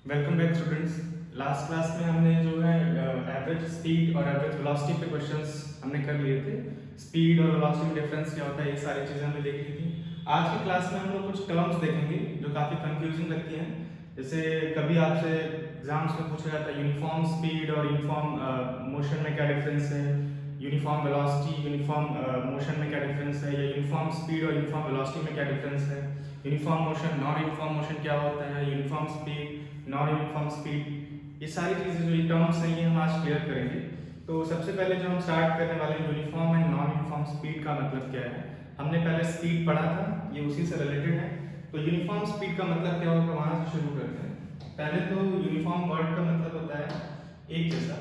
Welcome back students. Last class में हमने जो है एवरेज स्पीड और एवरेज वेलोसिटी पे क्वेश्चंस हमने कर लिए थे। स्पीड और वेलोसिटी में डिफरेंस क्या होता है, ये सारी चीज़ें हमने देख ली थी। आज की क्लास में हम लोग कुछ टर्म्स देखेंगे जो काफ़ी कंफ्यूजिंग लगती हैं। जैसे कभी आपसे एग्जाम्स में पूछा जाता है यूनिफॉर्म स्पीड और यूनिफॉर्म मोशन में क्या डिफरेंस है, यूनिफॉर्म वेलोसिटी यूनिफॉर्म मोशन में क्या डिफरेंस है, या यूनिफॉर्म स्पीड और यूनिफॉर्म वेलोसिटी में क्या डिफरेंस है, uniform motion non uniform motion क्या होता है, uniform speed non uniform speed. ये सारी चीज़ें जो ये टर्म्स हैं ये हम आज क्लियर करेंगे। तो सबसे पहले जो हम स्टार्ट करने वाले हैं uniform and non uniform speed का मतलब क्या है। हमने पहले स्पीड पढ़ा था, ये उसी से रिलेटेड है। तो यूनिफॉर्म स्पीड का मतलब क्या होगा, वहाँ से शुरू करते हैं। पहले तो यूनिफॉर्म वर्ड का मतलब होता है एक जैसा।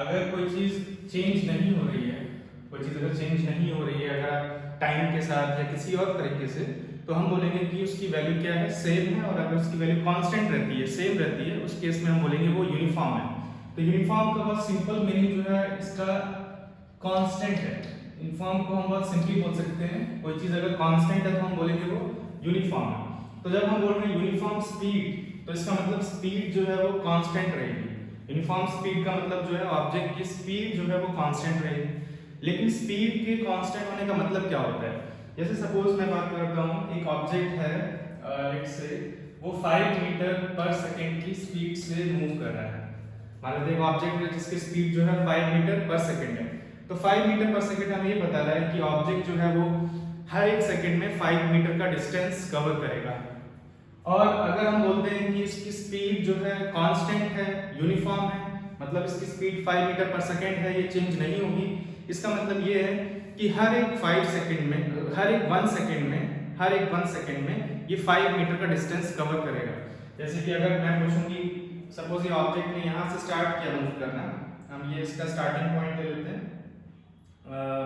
अगर कोई चीज़ चेंज नहीं हो रही है, कोई चीज़ अगर चेंज नहीं हो रही है, अगर आप टाइम के साथ या किसी और तरीके से, तो हम बोलेंगे कि उसकी वैल्यू क्या है, सेम है। और अगर उसकी वैल्यू कांस्टेंट रहती है, सेम रहती है, उस केस में हम बोलेंगे वो यूनिफॉर्म है। तो यूनिफॉर्म का बहुत सिंपल मीनिंग जो है इसका कांस्टेंट है। यूनिफॉर्म को हम बहुत सिंपली बोल सकते हैं, कोई चीज अगर कांस्टेंट है तो हम बोलेंगे वो यूनिफॉर्म है। तो जब हम बोल रहे हैं यूनिफॉर्म स्पीड, तो इसका मतलब स्पीड जो है वो कांस्टेंट रहेगी। यूनिफॉर्म स्पीड का मतलब जो है ऑब्जेक्ट की स्पीड जो है वो कांस्टेंट रहेगी। लेकिन स्पीड के कांस्टेंट होने का मतलब क्या होता है। जैसे सपोज मैं बात करता हूँ, एक ऑब्जेक्ट है, लेट्स से वो 5 मीटर पर सेकंड की स्पीड से मूव कर रहा है। मान लो एक ऑब्जेक्ट है जिसकी स्पीड जो है 5 मीटर पर सेकंड है। तो 5 मीटर पर सेकंड हमें ये बता रहा है कि ऑब्जेक्ट जो है वो हर एक सेकंड में 5 मीटर का डिस्टेंस कवर करेगा। और अगर हम बोलते हैं कि इसकी स्पीड जो है कांस्टेंट है, यूनिफॉर्म है, मतलब इसकी स्पीड 5 मीटर पर सेकंड है, ये चेंज नहीं होगी। इसका मतलब ये है कि हर एक 1 सेकंड में ये 5 मीटर का डिस्टेंस कवर करेगा। जैसे कि अगर मैं पूछूं कि सपोज ये ऑब्जेक्ट ने यहाँ से स्टार्ट किया मूव करना, हम ये इसका स्टार्टिंग पॉइंट ले लेते हैं।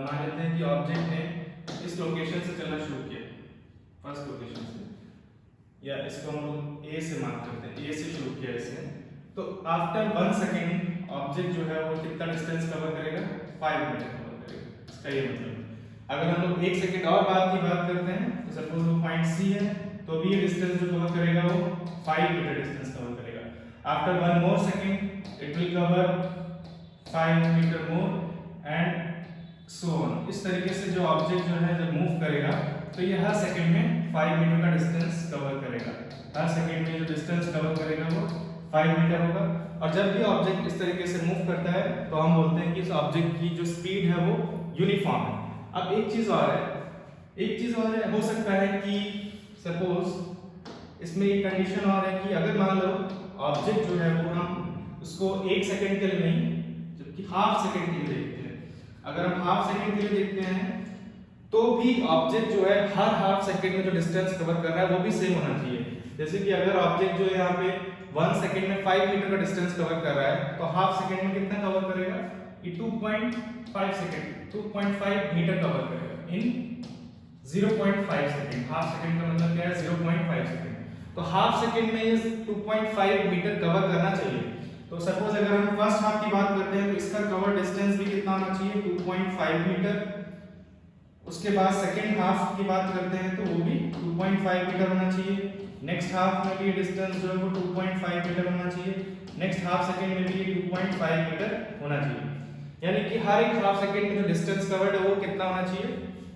मान लेते हैं कि ऑब्जेक्ट ने इस लोकेशन से चलना शुरू किया, फर्स्ट लोकेशन से, या इसको हम लोग ए से मार्क करते हैं, ए से शुरू किया इसने। तो आफ्टर 1 सेकंड ऑब्जेक्ट जो है वो कितना डिस्टेंस कवर करेगा, 5 मीटर कवर करेगा। इसका ये मतलब अगर हम लोग 1 सेकंड और बाद की बात करते हैं, तो सपोज वो पॉइंट सी है, तो भी ये डिस्टेंस जो कवर करेगा वो 5 मीटर डिस्टेंस कवर करेगा। After 1 more second it will cover 5 meter more and so on. इस तरीके से जो ऑब्जेक्ट जो है जब मूव करेगा तो ये हर सेकंड में 5 मीटर का डिस्टेंस कवर करेगा। हर सेकंड में जो डिस्टेंस कवर करेगा वो 5 मीटर होगा। और जब भी ऑब्जेक्ट इस तरीके से मूव करता है तो हम बोलते हैं कि इस ऑब्जेक्ट की जो स्पीड है वो यूनिफॉर्म है। अब एक चीज और है, हो सकता है कि सपोज इसमें एक कंडीशन और है कि अगर मान लो ऑब्जेक्ट जो है वो हम उसको 1 सेकंड के लिए नहीं, जबकि हाफ सेकंड के लिए देखते हैं। अगर हम हाफ सेकंड के लिए देखते हैं तो भी ऑब्जेक्ट जो है हर हाफ सेकंड में जो डिस्टेंस कवर कर रहा है वो भी सेम होना चाहिए। जैसे कि अगर ऑब्जेक्ट जो है यहाँ पे 1 सेकंड में 5 मीटर का डिस्टेंस कवर कर रहा है, तो हाफ सेकंड में कितना कवर करेगा, ये 2.5 मीटर कवर करेगा इन 0.5 सेकंड। हाफ सेकंड का मतलब क्या है, 0.5 सेकंड। तो हाफ सेकंड में ये 2.5 मीटर कवर करना चाहिए। तो सपोज अगर हम फर्स्ट हाफ की बात करते हैं तो इसका कवर डिस्टेंस भी कितना होना चाहिए, 2.5 मीटर। उसके बाद सेकंड हाफ की बात करते हैं तो वो भी 2.5 मीटर होना चाहिए। नेक्स्ट हाफ में भी डिस्टेंस जो है वो 2.5 मीटर होना चाहिए। नेक्स्ट हाफ सेकंड में भी 2.5 मीटर होना चाहिए। यानी कि हर एक हाफ सेकंड में जो डिस्टेंस कवर्ड है वो कितना होना चाहिए,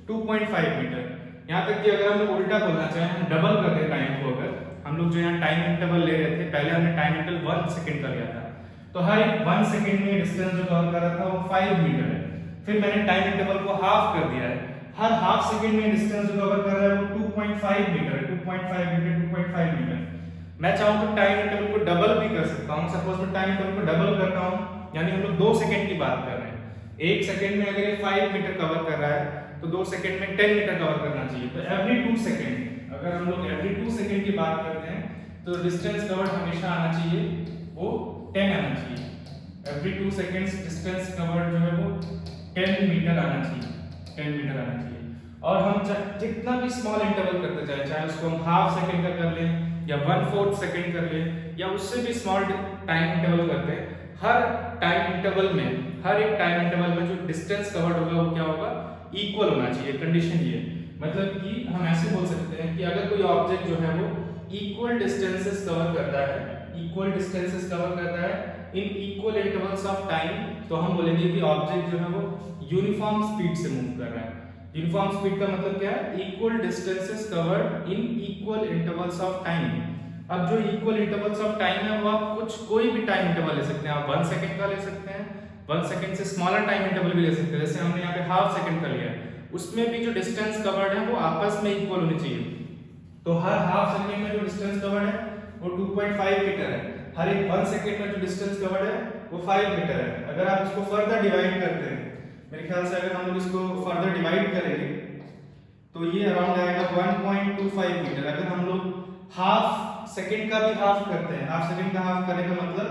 2.5 मीटर। यहाँ तक कि अगर हम लोग उल्टा बोलना चाहें, हम डबल कर दें टाइम को, अगर हम लोग जो यहाँ टाइम इंटरवल ले रहे थे, पहले हमने टाइम इंटरवल 1 सेकंड का लिया था, तो हर एक 1 सेकंड में डिस्टेंस जो कवर कर रहा था वो 5 मीटर है। फिर मैंने टाइम इंटरवल को हाफ कर दिया है, हर हाफ सेकंड में डिस्टेंस जो कवर कर रहा है वो 2.5 मीटर है। 2.5 मीटर। मैं चाहूँ तो टाइम इंटरवल को डबल भी कर सकता हूँ। सपोज मैं टाइम इंटरवल को डबल करता हूँ, यानी हम लोग 2 सेकंड की बात कर रहे हैं। 1 सेकंड में अगर ये 5 मीटर कवर कर रहा है तो 2 सेकंड में 10 मीटर कवर करना चाहिए। तो एवरी 2 सेकंड, अगर हम लोग एवरी 2 सेकंड की बात करते हैं तो डिस्टेंस कवर्ड हमेशा आना चाहिए वो 10 आना चाहिए। एवरी 2 सेकंड्स डिस्टेंस कवर्ड जो है वो 10 मीटर आना चाहिए, 10 मीटर आना चाहिए। और हम जितना भी स्मॉल इंटरवल करते जाए, चाहे उसको हम हाफ सेकंड का कर लें या 1/4 सेकंड कर लें या उससे भी स्मॉल टाइम इंटरवल करते हैं, हर टाइम इंटरवल में, हर एक टाइम इंटरवल में जो डिस्टेंस कवर्ड होगा वो क्या होगा, इक्वल होना चाहिए। कंडीशन ये मतलब कि हम ऐसे बोल सकते हैं कि अगर कोई ऑब्जेक्ट जो है वो इक्वल डिस्टेंसेस कवर करता है इक्वल डिस्टेंसेस कवर करता है in equal intervals of time, तो हम बोलेंगे कि ऑब्जेक्ट जो है वो यूनिफॉर्म स्पीड से मूव कर रहा है। यूनिफॉर्म स्पीड का मतलब क्या है? Equal distances covered in equal intervals of time. अब जो इक्वल इंटरवल्स ऑफ टाइम है वो आप कोई भी टाइम इंटरवल ले सकते हैं। आप 1 सेकंड का ले सकते हैं, 1 सेकंड से स्मॉलर टाइम इंटरवल भी ले सकते हैं। जैसे हमने यहाँ पे हाफ सेकंड का लिया है, उसमें भी जो डिस्टेंस कवर्ड है वो आपस में इक्वल होनी चाहिए। तो हर हाफ सेकंड में जो डिस्टेंस कवर्ड है वो 2.5 मीटर है, हर एक 1 सेकंड में जो डिस्टेंस कवर्ड है वो 5 मीटर है। अगर आप इसको फर्दर डिवाइड करते हैं, मेरे ख्याल से अगर हम लोग इसको फर्दर डिवाइड करेंगे तो ये अराउंड आएगा 1.25 मीटर। अगर हम लोग हाफ सेकंड का भी हाफ करते हैं, हाफ सेकंड का हाफ करेगा मतलब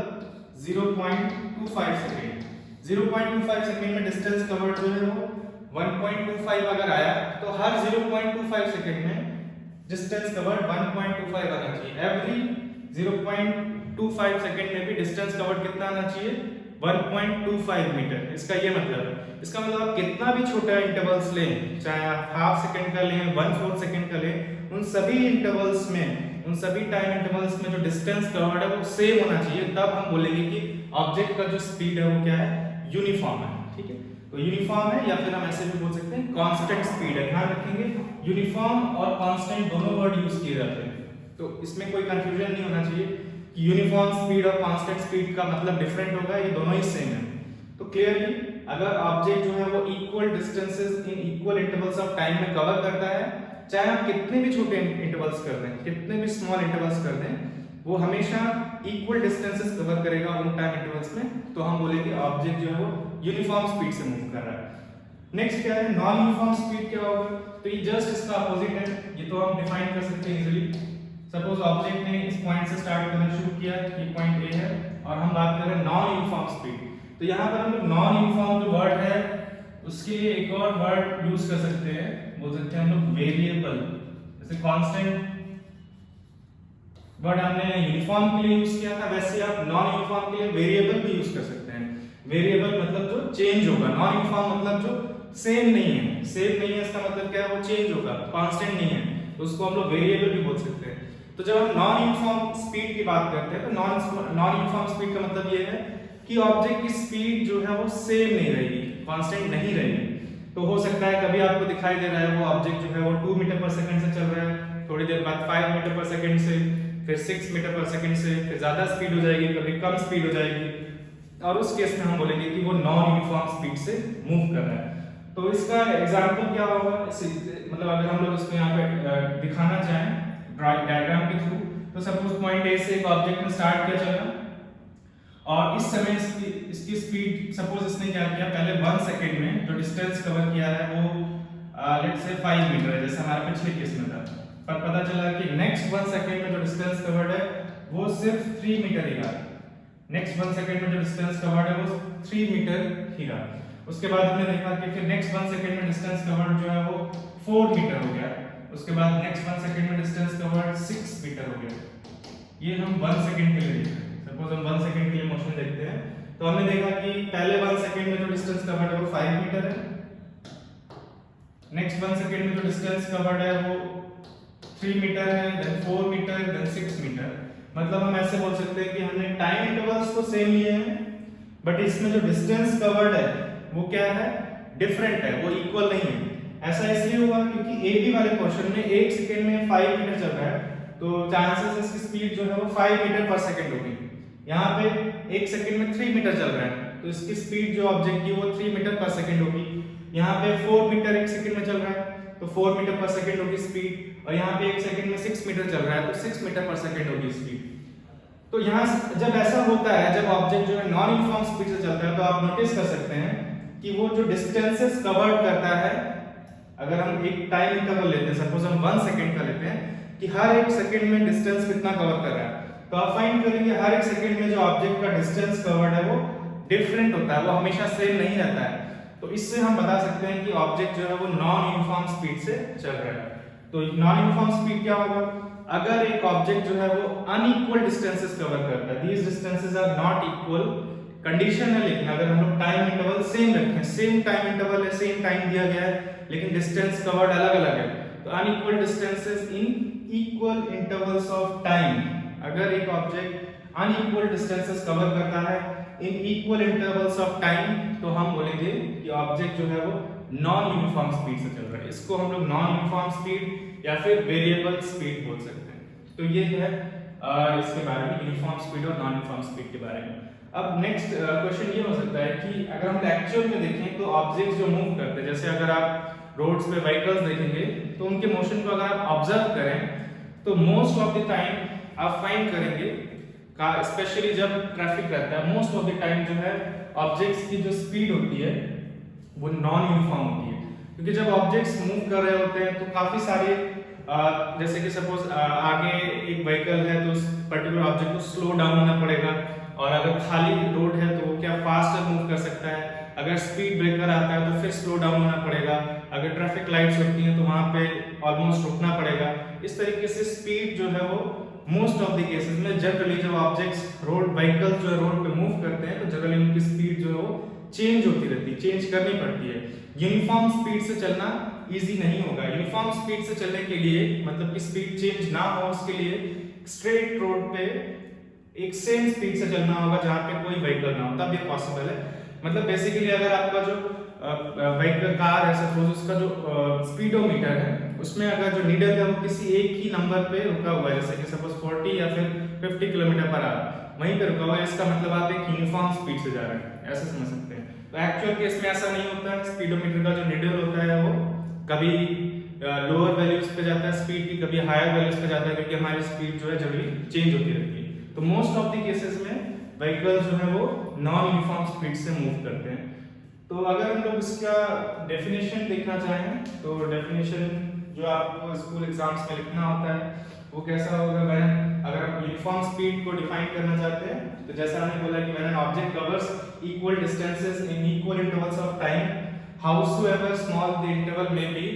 0.25 सेकंड। 0.25 सेकंड में डिस्टेंस कवर्ड जो है वो 1.25 अगर आया तो हर 0.25 सेकंड में डिस्टेंस कवर्ड 1.25 आना चाहिए। एवरी 0.25 सेकंड में भी डिस्टेंस कवर्ड कितना आना चाहिए? 1.25 मीटर। इसका ये मतलब है, इसका मतलब आप कितना भी छोटा इंटरवल्स लें, चाहे आप हाफ सेकंड का लें, 1/4 सेकंड का लें, उन सभी इंटरवल्स में, उन सभी टाइम इंटरवल्स में जो डिस्टेंस कवर्ड है वो सेम होना चाहिए। तब हम बोलेंगे कि ऑब्जेक्ट का जो स्पीड है वो क्या है? यूनिफॉर्म है। ठीक है, तो यूनिफॉर्म है, या फिर हम ऐसे भी बोल सकते हैं कांस्टेंट स्पीड है। ध्यान रखेंगे यूनिफॉर्म और कांस्टेंट दोनों वर्ड यूज किए जाते हैं, तो इसमें कोई कंफ्यूजन नहीं होना चाहिए कि यूनिफॉर्म स्पीड और कांस्टेंट स्पीड का मतलब डिफरेंट होगा, ये दोनों ही सेम है। तो क्लियरली अगर ऑब्जेक्ट जो है वो equal distances in equal intervals of time में कवर करता है, चाहे आप कितने भी छोटे इंटरवल्स कर दें, कितने भी स्मॉल इंटरवल्स कर दें, वो हमेशा इक्वल डिस्टेंसेस कवर करेगा उन टाइम इंटरवल्स में, तो हम बोलेंगे ऑब्जेक्ट जो है वो यूनिफॉर्म स्पीड से मूव कर रहा है। नेक्स्ट क्या है? नॉन यूनिफॉर्म स्पीड क्या होगा? तो ये जस्ट इसका अपोजिट है, ये तो हम डिफाइन कर सकते हैं इजीली। सपोज ऑब्जेक्ट ने इस पॉइंट से स्टार्ट करना शुरू किया, ये पॉइंट ए है, और हम बात कर रहे हैं नॉन यूनिफॉर्म स्पीड। तो यहाँ पर हम लोग नॉन यूनिफॉर्म जो वर्ड है उसके लिए एक और वर्ड यूज कर सकते हैं, बोल सकते हैं हम लोग वेरिएबल। जैसे कांस्टेंट वर्ड हमने यूनिफॉर्म के लिए यूज किया था, वैसे आप नॉन यूनिफॉर्म के लिए वेरिएबल भी यूज कर सकते हैं। वेरिएबल मतलब जो चेंज होगा, नॉन यूनिफॉर्म मतलब जो सेम नहीं है। सेम नहीं है इसका मतलब क्या है? वो चेंज होगा, कांस्टेंट नहीं है, तो उसको हम लोग वेरिएबल भी बोल सकते हैं। तो जब हम नॉन यूनिफॉर्म स्पीड की बात करते हैं तो नॉन यूनिफॉर्म स्पीड का मतलब ये है कि ऑब्जेक्ट की स्पीड जो है वो सेम नहीं रहेगी, कांस्टेंट नहीं रहेगी। तो हो सकता है कभी आपको दिखाई दे रहा है वो ऑब्जेक्ट जो है वो 2 मीटर पर सेकंड से चल रहा है, थोड़ी देर बाद 5 मीटर पर सेकंड से, फिर 6 मीटर पर सेकंड से, फिर ज्यादा स्पीड हो जाएगी, कभी कम स्पीड हो जाएगी, और उस केस में हम बोलेंगे कि वो नॉन यूनिफॉर्म स्पीड से मूव कर रहा है। तो इसका एग्जांपल क्या होगा? मतलब अगर हम लोग इसको यहाँ पे दिखाना चाहें डायग्राम के थ्रू, तो सपोज पॉइंट ए से एक ऑब्जेक्ट ने स्टार्ट किया चलना, और इस समय इसकी स्पीड, सपोज इसने क्या किया, पहले 1 सेकंड में जो डिस्टेंस कवर किया है वो लेट्स से 5 मीटर है, जैसे हमारे पिछले केस में था। पर पता चला कि नेक्स्ट 1 सेकंड में जो डिस्टेंस कवर्ड है वो सिर्फ 3 मीटर ही रहा। नेक्स्ट 1 सेकंड में जो डिस्टेंस कवर्ड है वो 3 मीटर ही रहा। उसके बाद हमने देखा कि फिर नेक्स्ट 1 सेकंड में डिस्टेंस कवर्ड जो है वो 4 मीटर हो गया। उसके बाद नेक्स्ट 1 सेकंड में डिस्टेंस कवर्ड 6 मीटर हो गया। ये हम 1 सेकंड के लिए देख रहे हैं। सपोज हम 1 सेकंड के लिए मोशन देखते हैं, तो हमने देखा कि पहले 1 सेकंड में जो डिस्टेंस कवर्ड है वो 5 मीटर है, नेक्स्ट 1 सेकंड में जो डिस्टेंस कवर्ड है वो 3 मीटर है, देन 4 मीटर, देन 6 मीटर। मतलब हम ऐसे बोल सकते हैं कि हमने टाइम इंटरवल्स तो सेम लिए हैं, बट इसमें जो डिस्टेंस कवर्ड है वो क्या है? डिफरेंट है, वो इक्वल नहीं है। ऐसा इसलिए हुआ क्योंकि ए बी वाले क्वेश्चन में 1 सेकंड में 5 मीटर चल रहा है, तो चांसेस इसकी स्पीड जो है वो 5 मीटर पर सेकंड होगी। यहाँ पे 1 सेकंड में 3 मीटर चल रहा है, तो इसकी स्पीड जो ऑब्जेक्ट की वो 3 मीटर पर सेकंड होगी। यहाँ पे 4 मीटर 1 सेकंड में चल रहा है, तो 4 मीटर पर सेकंड होगी स्पीड, और यहाँ पे 1 सेकंड में 6 मीटर चल रहा है, तो 6 मीटर पर सेकंड होगी स्पीड। तो यहाँ जब ऐसा होता है, जब ऑब्जेक्ट जो है नॉन यूनिफॉर्म स्पीड से चलता है, तो आप नोटिस कर सकते हैं कि वो जो डिस्टेंसेस कवर्ड करता है, अगर हम एक टाइम इंटरवल लेते हैं, सपोज हम 1 सेकंड का लेते हैं कि हर 1 सेकंड में डिस्टेंस कितना कवर कर रहा है, तो आप फाइंड करेंगे हर 1 सेकंड में जो ऑब्जेक्ट का डिस्टेंस कवर्ड है वो डिफरेंट होता है, वो हमेशा सेम नहीं रहता है। तो इससे हम बता सकते हैं कि ऑब्जेक्ट जो है वो नॉन यूनिफॉर्म स्पीड से चल रहा है। तो नॉन यूनिफॉर्म स्पीड क्या होगा? अगर एक ऑब्जेक्ट जो है वो अनइक्वल डिस्टेंसेस कवर करता है, these distances are not equal, condition है, लेकिन अगर हम लोग टाइम इंटरवल सेम रखें, सेम टाइम इंटरवल है, सेम टाइम दिया गया है, लेकिन डिस्टेंस कवर्ड अलग अलग है, तो unequal distances in equal intervals of time, अगर एक ऑब्जेक्ट अनइक्वल डिस्टेंसेस कवर करता है in equal intervals of time, तो हम बोलेंगे कि ऑब्जेक्ट जो है वो नॉन यूनिफॉर्म स्पीड से चल रहा है। इसको हम लोग नॉन यूनिफॉर्म स्पीड या फिर वेरिएबल स्पीड बोल सकते हैं। तो ये है इसके बारे में, यूनिफॉर्म स्पीड और नॉन यूनिफॉर्म स्पीड के बारे में। अब नेक्स्ट क्वेश्चन ये हो सकता है कि अगर हम एक्चुअल में देखें तो ऑब्जेक्ट्स जो मूव करते हैं, जैसे अगर आप रोड्स पे व्हीकल्स देखेंगे तो उनके मोशन को अगर आप ऑब्जर्व करें तो मोस्ट ऑफ द टाइम आप फाइंड करेंगे का, स्पेशली जब ट्रैफिक रहता है, मोस्ट ऑफ द टाइम जो है ऑब्जेक्ट्स की जो स्पीड होती है वो नॉन यूनिफॉर्म होती है, क्योंकि जब ऑब्जेक्ट्स मूव कर रहे होते हैं तो काफी सारे जैसे कि सपोज आगे एक व्हीकल है तो उस पर्टिकुलर ऑब्जेक्ट को स्लो डाउन होना पड़ेगा, और अगर खाली रोड है तो वो क्या फास्टर मूव कर सकता है, अगर स्पीड ब्रेकर आता है तो फिर स्लो डाउन होना पड़ेगा, अगर ट्रैफिक लाइट्स होती हैं तो वहां पे ऑलमोस्ट रुकना पड़ेगा। इस तरीके से स्पीड जो है वो मोस्ट ऑफ द केसेस में जनरली जब ऑब्जेक्ट्स रोड व्हीकल जो है रोड पे मूव करते हैं तो जनरली उनकी स्पीड जो है वो चेंज होती रहती है, चेंज करनी पड़ती है। यूनिफॉर्म स्पीड से चलना इजी नहीं होगा। यूनिफॉर्म स्पीड से चलने के लिए, मतलब कि स्पीड चेंज ना हो उसके लिए स्ट्रेट रोड पे एक सेम स्पीड से चलना होगा जहां पे कोई व्हीकल ना हो, तब ये पॉसिबल है। मतलब बेसिकली अगर आपका जो व्हीकल कार है सपोज, उसका जो स्पीडोमीटर है उसमें अगर जो नीडल है वो किसी एक ही नंबर पे रुका हुआ है, जैसे कि सपोज 40 या फिर 50 किलोमीटर पर आवर वहीं पे रुका हुआ है, इसका मतलब आप एक यूनिफॉर्म स्पीड से जा रहे हैं, ऐसे समझ सकते हैं। तो एक्चुअल केस में ऐसा नहीं होता है। स्पीडोमीटर का जो नीडल होता है वो कभी लोअर वैल्यूज पे जाता है स्पीड की, कभी हायर वैल्यूज पे जाता है, क्योंकि हमारी स्पीड जो है जनरली चेंज होती रहती है। तो मोस्ट ऑफ द केसेस में व्हीकल जो है वो नॉन यूनिफॉर्म स्पीड से मूव करते हैं। तो अगर हम लोग इसका डेफिनेशन देखना चाहें तो डेफिनेशन जो आपको स्कूल एग्जाम्स में लिखना होता है वो कैसा होगा, अगर आप यूनिफॉर्म स्पीड को डिफाइन करना चाहते हैं तो जैसा हमने बोला कि when an object covers equal distances in equal intervals of time, howsoever small the interval may be,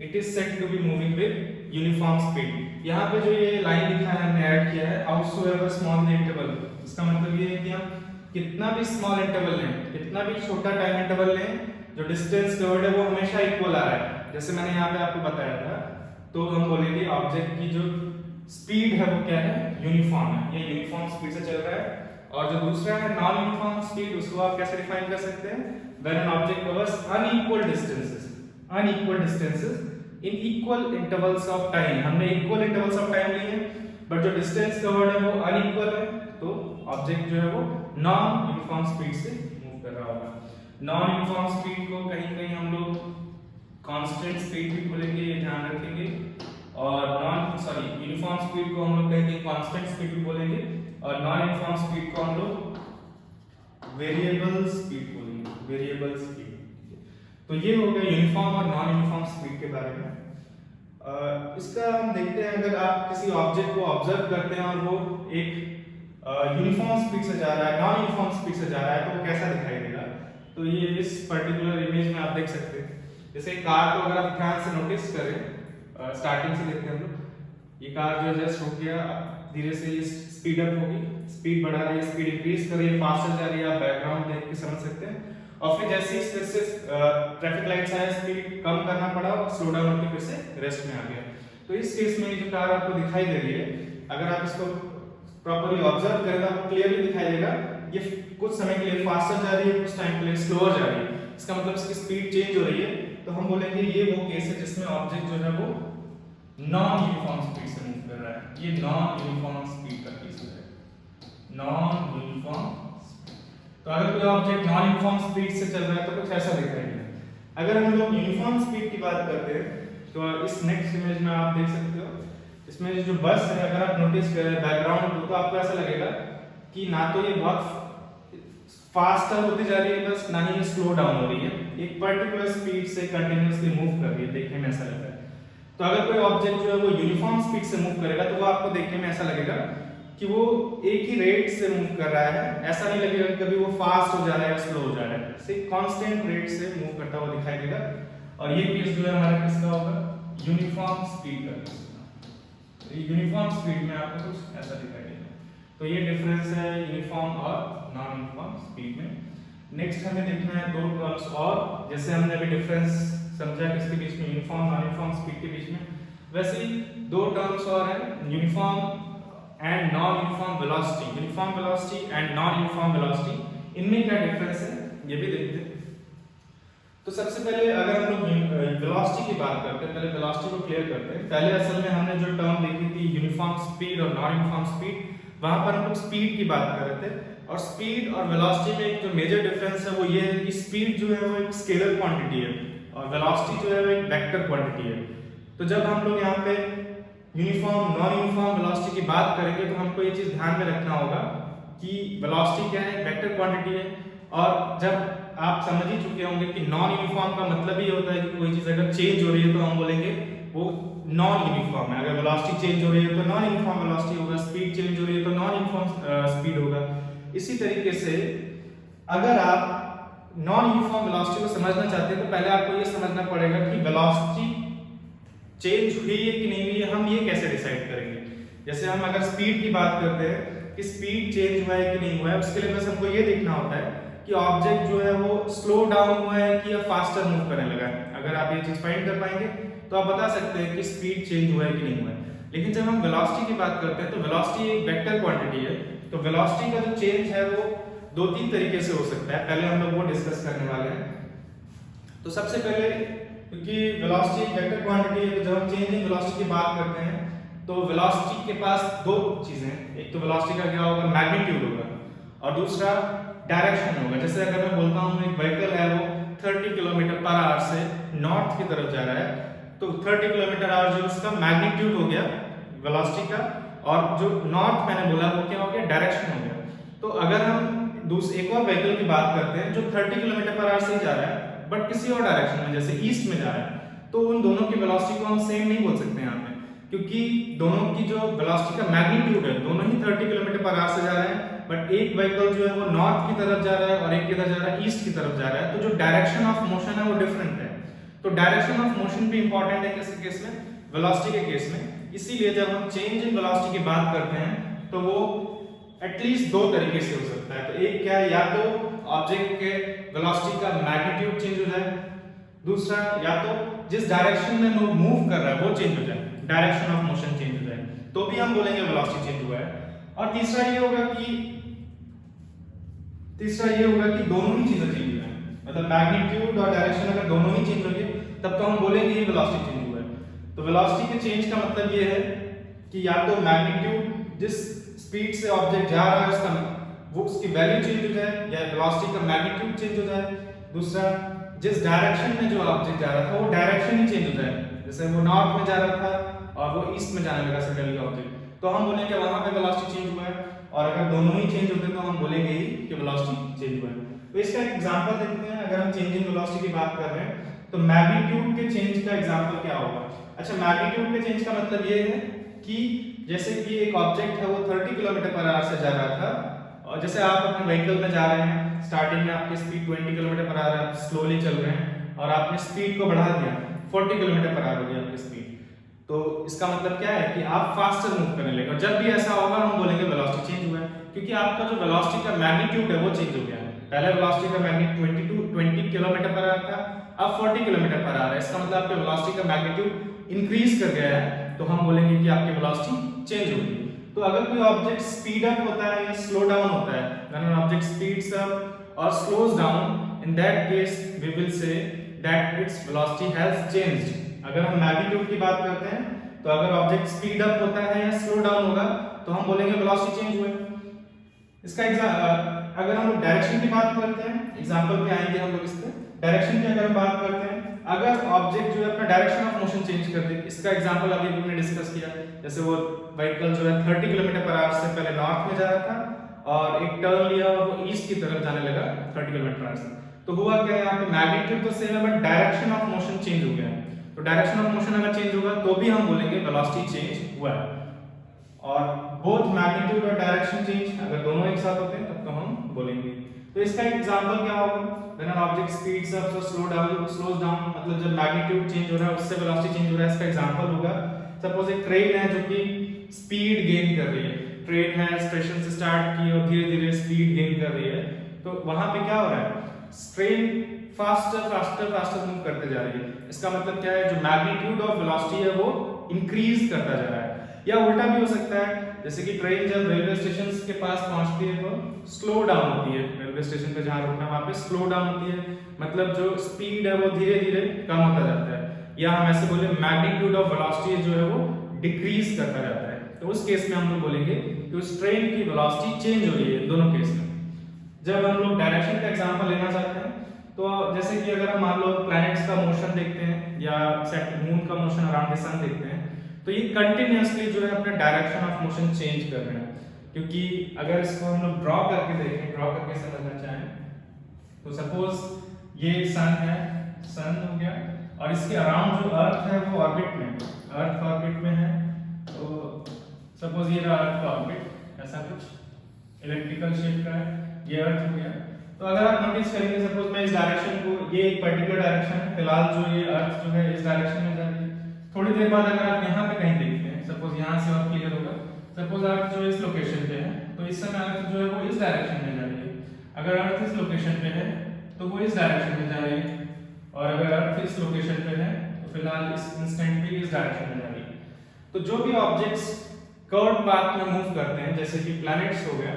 it is said to be moving with uniform speed. यहाँ पे जो ये लाइन लिखा है हमने ऐड किया है, हाउसोएवर स्मॉल द इंटरवल, इसका मतलब ये है कि हम कितना भी स्मॉल इंटरवल लें, कितना भी छोटा टाइम इंटरवल लें, जो डिस्टेंस कवर्ड है वो हमेशा इक्वल आ रहा है। जैसे मैंने यहाँ पे आपको बताया था, तो हम बोलेंगे ऑब्जेक्ट की जो स्पीड है वो क्या है, यूनिफॉर्म है, ये यूनिफॉर्म स्पीड से चल रहा है। और जो दूसरा है नॉन यूनिफॉर्म स्पीड, उसको आप कैसे डिफाइन कर सकते हैं, when an object covers unequal distances in equal intervals of time. हमने इक्वल इंटरवल्स ऑफ टाइम लिए हैं बट जो डिस्टेंस कवर्ड है वो अनइक्वल है, तो ऑब्जेक्ट जो है वो नॉन यूनिफॉर्म स्पीड से मूव कर रहा होगा। नॉन यूनिफॉर्म स्पीड को कहीं कहीं हम लोग कांस्टेंट स्पीड भी बोलेंगे, ये ध्यान रखेंगे। और यूनिफॉर्म स्पीड को हम लोग कहीं कहीं कांस्टेंट स्पीड भी बोलेंगे, और नॉन यूनिफॉर्म स्पीड को हम लोग वेरिएबल स्पीड बोलेंगे, वेरिएबल स्पीड। तो ये हो गया यूनिफॉर्म और नॉन यूनिफॉर्म स्पीड के बारे में। इसका हम देखते हैं, अगर आप किसी ऑब्जेक्ट को ऑब्जर्व करते हैं और वो एक यूनिफॉर्म स्पीड से जा रहा है, नॉन यूनिफॉर्म स्पीड से जा रहा है, तो वो कैसा दिखाई देगा। तो ये इस पर्टिकुलर इमेज में आप देख सकते हैं। जैसे कार को अगर आप ध्यान से नोटिस करें, स्टार्टिंग से देखते हैं हम लोग, ये कार जो जस्ट हो गया, धीरे से ये स्पीड अप होगी, स्पीड बढ़ा रही है, स्पीड इंक्रीज कर रही है, फास्टर जा रही है, आप बैकग्राउंड देख के समझ सकते हैं। और फिर जैसे ही फिर से ट्रैफिक लाइट्स आए, स्पीड कम करना पड़ा और स्लो डाउन होकर फिर से रेस्ट में आ गया। तो इस केस में जो कार आपको दिखाई दे रही है, अगर आप इसको प्रॉपर्ली ऑब्जर्व करें तो आपको क्लियरली दिखाई देगा ये कुछ समय के लिए फास्टर जा रही है, कुछ टाइम के लिए स्लोअर जा रही है। इसका मतलब इसकी स्पीड चेंज हो रही है। तो हम बोलेंगे ये वो केस है जिसमें ऑब्जेक्ट जो है वो नॉन यूनिफॉर्म स्पीड से मूव कर रहा है। ये नॉन यूनिफॉर्म स्पीड का केस है, नॉन यूनिफॉर्म। तो अगर कोई ऑब्जेक्ट नॉन यूनिफॉर्म स्पीड से चल रहा है तो कुछ ऐसा दिखाई देगा। अगर हम लोग यूनिफॉर्म स्पीड की बात करते हैं तो इस नेक्स्ट इमेज में आप देख सकते हो, इसमें जो बस है, अगर आप नोटिस करें बैकग्राउंड तो आपको ऐसा लगेगा कि ना तो ये बहुत फास्टर होती जा रही है बस, ना ही ये स्लो डाउन हो रही है, एक पर्टिकुलर स्पीड से कंटिन्यूअसली मूव कर रही है, देखने में ऐसा लगता है। तो अगर कोई ऑब्जेक्ट जो है वो यूनिफॉर्म स्पीड से मूव करेगा तो वो आपको देखने में ऐसा लगेगा कि वो एक ही रेट से मूव कर रहा है, ऐसा नहीं लगेगा कि कभी वो फास्ट हो जा रहा है या स्लो हो जा रहा है, सिर्फ कांस्टेंट रेट से मूव करता हुआ दिखाई देगा। और ये केस जो है हमारा किसका होगा, यूनिफॉर्म स्पीड का केस होगा। यूनिफॉर्म स्पीड में आपको कुछ ऐसा दिखाई देगा। तो ये डिफरेंस है यूनिफॉर्म और नॉन यूनिफॉर्म स्पीड में। नेक्स्ट हमें देखना है दो टर्म्स और, जैसे हमने अभी डिफरेंस समझा किसके बीच में, यूनिफॉर्म नॉन यूनिफॉर्म स्पीड के बीच में, वैसे ही दो टर्म्स और हैं, uniform and non uniform velocity, uniform velocity and non uniform velocity, इनमें क्या डिफरेंस है ये भी देखते हैं। तो सबसे पहले अगर हम लोग वेलोसिटी की बात करते हैं, पहले वेलोसिटी को क्लियर करते हैं। पहले असल में हमने जो टर्म देखी थी यूनिफॉर्म स्पीड और नॉन यूनिफॉर्म स्पीड, वहां पर हम लोग स्पीड की बात कर रहे थे। और स्पीड और वेलोसिटी में एक जो मेजर डिफरेंस है वो ये है कि स्पीड जो है वो एक स्केलर क्वांटिटी है और वेलोसिटी जो है वो एक वेक्टर क्वांटिटी है। तो जब हम लोग यहाँ पे यूनिफॉर्म नॉन यूनिफॉर्म वेलोसिटी की बात करेंगे तो हमको ये चीज ध्यान में रखना होगा कि वेलोसिटी क्या है, वेक्टर क्वांटिटी है। और जब आप समझ ही चुके होंगे कि नॉन यूनिफॉर्म का मतलब ही होता है कि कोई चीज अगर चेंज हो रही है तो हम बोलेंगे वो नॉन यूनिफॉर्म है। अगर वेलोसिटी चेंज हो रही है तो नॉन यूनिफॉर्म वेलोसिटी होगा, स्पीड चेंज हो रही है तो नॉन यूनिफॉर्म स्पीड होगा। इसी तरीके से अगर आप नॉन यूनिफॉर्म वेलोसिटी को समझना चाहते हैं तो पहले आपको ये समझना पड़ेगा कि वेलोसिटी चेंज हुई है कि नहीं हुई है, हम ये कैसे डिसाइड करेंगे। जैसे हम अगर स्पीड की बात करते हैं कि स्पीड चेंज हुआ है कि नहीं हुआ है, उसके लिए बस हमको ये देखना होता है कि ऑब्जेक्ट जो है वो स्लो डाउन हुआ है कि या फास्टर मूव करने लगा है। अगर आप ये चीज फाइंड कर पाएंगे तो आप बता सकते हैं कि स्पीड चेंज हुआ है कि नहीं हुआ है। लेकिन जब हम वेलोसिटी की बात करते हैं तो वेलोसिटी एक वेक्टर क्वांटिटी है। तो वेलोसिटी का जो चेंज है वो दो तीन तरीके से हो सकता है, पहले हम लोग वो डिस्कस करने वाले हैं। तो सबसे पहले क्योंकि वेलोसिटी एक वेक्टर क्वांटिटी है, तो जब हम चेंज इन वेलोसिटी की बात करते हैं तो वेलोसिटी के पास दो चीजें हैं, एक तो वेलोसिटी का क्या होगा, मैग्नीट्यूड होगा, और दूसरा डायरेक्शन होगा। जैसे अगर मैं बोलता हूँ एक व्हीकल है वो 30 किलोमीटर पर आवर से नॉर्थ की तरफ जा रहा है, तो 30 किलोमीटर आवर जो उसका मैग्नीट्यूड हो गया वेलोसिटी का, और जो नॉर्थ मैंने बोला वो क्या हो गया, डायरेक्शन हो गया। तो अगर हम एक और व्हीकल की बात करते हैं जो 30 किलोमीटर पर आवर से जा रहा है बट किसी और डायरेक्शन में, जैसे ईस्ट में जा रहा है, तो उन दोनों की वेलोसिटी को हम सेम नहीं बोल सकते यहाँ पे, क्योंकि दोनों की जो वेलोसिटी का मैग्नीट्यूड है दोनों ही 30 किलोमीटर पर आवर से जा रहे हैं, बट एक व्हीकल जो है वो नॉर्थ की तरफ जा रहा है और एक किधर जा रहा है, ईस्ट की तरफ जा रहा है। तो जो डायरेक्शन ऑफ मोशन है वो डिफरेंट है। तो डायरेक्शन ऑफ मोशन भी इंपॉर्टेंट है किस केस में, वेलोसिटी के केस में। इसीलिए जब हम चेंज इन वेलोसिटी की बात करते हैं तो वो एटलीस्ट दो तरीके से हो सकता है। तो एक क्या है, या तो ऑब्जेक्ट के वेलोसिटी का मैग्नीट्यूड चेंज हो जाए, दूसरा या तो जिस डायरेक्शन में वो मूव कर रहा है वो चेंज हो जाए, डायरेक्शन ऑफ मोशन चेंज हो जाए, तो भी हम बोलेंगे वेलोसिटी चेंज हुआ है। और तीसरा ये होगा कि दोनों ही चीजें चेंज हो जाए, मतलब मैग्नीट्यूड और डायरेक्शन अगर दोनों ही चेंज हो गए तब तो हम बोलेंगे ये वेलोसिटी चेंज हुआ है। तो वेलोसिटी के चेंज का मतलब ये है कि या तो मैग्नीट्यूड जिस स्पीड से ऑब्जेक्ट जा रहा है उसका वो उसकी वैल्यू चेंज हो जाए, या वेलोसिटी का मैग्नीट्यूड चेंज हो जाए, दूसरा जिस डायरेक्शन में जो ऑब्जेक्ट जा रहा था वो डायरेक्शन ही चेंज हो जाए, जैसे वो नॉर्थ में जा रहा था और वो ईस्ट में जाने लगा सडनली ऑब्जेक्ट, तो हम बोलेंगे वहां पे वेलोसिटी चेंज हुआ है। और अगर दोनों ही चेंज होते तो हम बोलेंगे ही कि वेलोसिटी चेंज हुआ है। तो इसका एक एग्जांपल देखते हैं। अगर हम चेंज इन वेलोसिटी की बात कर रहे हैं तो मैग्नीट्यूड के चेंज का एग्जांपल क्या होगा। अच्छा, मैग्नीट्यूड के चेंज का मतलब ये है कि जैसे कि एक ऑब्जेक्ट है वो 30 किलोमीटर पर आवर से जा रहा था, और जैसे आप अपने व्हीकल में जा रहे हैं, स्टार्टिंग में आपकी स्पीड 20 किलोमीटर पर आवर है, आप स्लोली चल रहे हैं और आपने स्पीड को बढ़ा दिया, 40 किलोमीटर पर आवर हो गई आपकी स्पीड, तो इसका मतलब क्या है कि आप फास्टर मूव करने लगे। और जब भी ऐसा होगा हम बोलेंगे वेलोसिटी चेंज हुआ है, क्योंकि आपका जो वेलोसिटी का मैग्नीट्यूड है वो चेंज हो गया है। पहले वेलोसिटी का मैग्नीट्यूड 20 किलोमीटर पर आवर था, अब 40 किलोमीटर पर आवर है। इसका मतलब आपके वेलोसिटी का मैग्नीट्यूड इंक्रीज कर गया है, तो हम बोलेंगे कि आपकी वेलोसिटी चेंज हो गई। तो अगर कोई ऑब्जेक्ट स्पीड अप होता है या स्लो डाउन होता है, when an object speeds up और slows down, in that case we will say that its velocity has changed. अगर हम मैग्नीट्यूड की बात करते हैं तो अगर ऑब्जेक्ट स्पीड अप होता है या स्लो डाउन होगा तो हम बोलेंगे वेलोसिटी चेंज हुआ है। इसका अगर हम डायरेक्शन की बात करते हैं, एग्जांपल पे आएंगे हम लोग इस पे। डायरेक्शन की अगर हम बात करते हैं, अगर ऑब्जेक्ट जो है अपना डायरेक्शन ऑफ मोशन चेंज कर दे, इसका एग्जांपल अभी हमने डिस्कस किया, जैसे वो व्हीकल जो है 30 किलोमीटर पर आवर से पहले नॉर्थ में जा रहा था और एक टर्न लिया और वो ईस्ट की तरफ जाने लगा 30 किलोमीटर पर आवर से, तो हुआ क्या, यहाँ पे मैग्नीट्यूड तो सेम है but direction of motion change हो गया है। तो डायरेक्शन ऑफ मोशन अगर चेंज होगा तो भी हम बोलेंगे वेलोसिटी चेंज हुआ है। और बोथ मैग्नीट्यूड और डायरेक्शन चेंज अगर दोनों एक साथ होते हैं तब तो हम बोलेंगे। तो इसका एग्जांपल क्या होगा, when an object speeds up और स्लोज डाउन, मतलब जब मैग्नीट्यूड चेंज हो रहा है उससे वेलोसिटी चेंज हो रहा है। इसका एग्जांपल होगा, सपोज एक ट्रेन है जो कि स्पीड गेन कर रही है, ट्रेन है स्टेशन से स्टार्ट की और धीरे धीरे स्पीड गेन कर रही है, तो वहां पे क्या हो रहा है, train faster faster faster move करते जा रही है। इसका मतलब क्या है, जो मैग्नीट्यूड ऑफ वेलोसिटी है वो इंक्रीज करता जा रहा है। या उल्टा भी हो सकता है, जैसे कि ट्रेन जब रेलवे स्टेशन के पास पहुंचती है तो स्लो डाउन होती है, रेलवे स्टेशन पे जहाँ रुकना है वहाँ पे स्लो डाउन होती है, मतलब जो स्पीड है वो धीरे धीरे कम होता जाता है, या हम ऐसे बोले मैग्नीट्यूड ऑफ वेलोसिटी जो है वो डिक्रीज करता जाता है। तो उस केस में हम लोग बोलेंगे कि उस ट्रेन की वेलोसिटी चेंज हो रही है दोनों केस में। जब हम लोग डायरेक्शन का एग्जांपल लेना चाहते हैं तो जैसे कि अगर हम मान लो प्लैनेट्स का मोशन देखते हैं या मून का मोशन अराउंड द सन देखते हैं, तो ये कंटिन्यूअसली जो है अपना डायरेक्शन ऑफ मोशन चेंज कर रहे हैं। क्योंकि अगर इसको हम लोग ड्रॉ करके देखें, ड्रॉ करके समझना चाहें, तो सपोज ये सन है, सन हो गया, और इसके अराउंड जो अर्थ है वो ऑर्बिट में, अर्थ ऑर्बिट में है, तो सपोज ये रहा अर्थ का ऑर्बिट, ऐसा कुछ इलेक्ट्रिकल शेप का है, ये अर्थ हो गया। तो अगर आप नोटिस करेंगे, सपोज मैं इस डायरेक्शन को, ये एक पर्टिकुलर डायरेक्शन है, फिलहाल जो ये अर्थ जो है इस डायरेक्शन में जा रही है, थोड़ी देर बाद अगर आप यहाँ पे कहीं देखते हैं, सपोज यहाँ से और क्लियर होगा, सपोज अर्थ जो इस लोकेशन पे है, तो इस समय अर्थ जो है वो इस डायरेक्शन में जा रही है। अगर अर्थ इस लोकेशन पे है तो वो इस डायरेक्शन में जा रही है, और अगर अर्थ इस लोकेशन पे है तो फिलहाल इस इंस्टेंट पे इस डायरेक्शन में जा रही है। तो जो भी ऑब्जेक्ट्स कर्व पाथ में मूव करते हैं, जैसे कि प्लैनेट्स हो गए,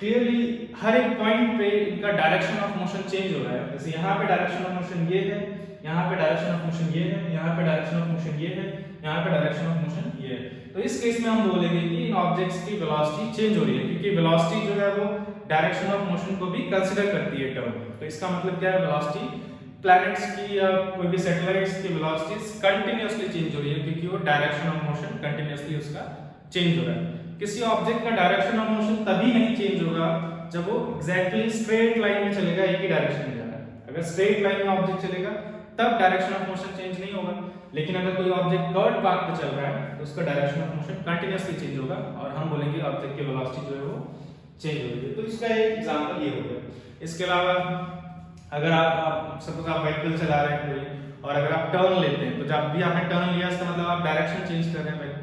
क्लियरली हर एक पॉइंट पे इनका डायरेक्शन ऑफ मोशन चेंज हो रहा है। जैसे यहाँ पे डायरेक्शन ऑफ मोशन ये है, यहाँ पे डायरेक्शन ऑफ मोशन ये है, यहाँ पे डायरेक्शन ऑफ मोशन ये है, यहाँ पे डायरेक्शन ऑफ मोशन ये है। तो इस केस में हम बोलेंगे कि इन ऑब्जेक्ट्स की वेलोसिटी चेंज हो रही है, क्योंकि वेलोसिटी जो है वो डायरेक्शन ऑफ मोशन को भी कंसीडर करती है टर्म। तो इसका मतलब क्या है, वेलोसिटी प्लैनेट्स की या कोई भी सैटेलाइट्स की वेलोसिटीज कंटिन्यूअसली चेंज हो रही है, क्योंकि वो डायरेक्शन ऑफ मोशन कंटिन्यूअसली उसका चेंज हो रहा है। किसी ऑब्जेक्ट का डायरेक्शन ऑफ मोशन तभी नहीं चेंज होगा जब वो एग्जैक्टली स्ट्रेट लाइन में चलेगा, एक ही डायरेक्शन में जा रहा है। अगर स्ट्रेट लाइन में ऑब्जेक्ट चलेगा तब डायरेक्शन ऑफ मोशन चेंज नहीं होगा, लेकिन अगर कोई ऑब्जेक्ट कर्व पाथ पे चल रहा है तो उसका direction of motion continuously change होगा, और हम बोलेंगे ऑब्जेक्ट की वेलोसिटी जो है वो चेंज हो रही है। तो इसका एक एग्जांपल ये हो गया। इसके अलावा अगर आप सपोज आप व्हीकल चला रहे हैं कोई, और अगर आप टर्न लेते हैं, तो जब भी आपने टर्न लिया इसका मतलब आप डायरेक्शन चेंज कर रहे हैं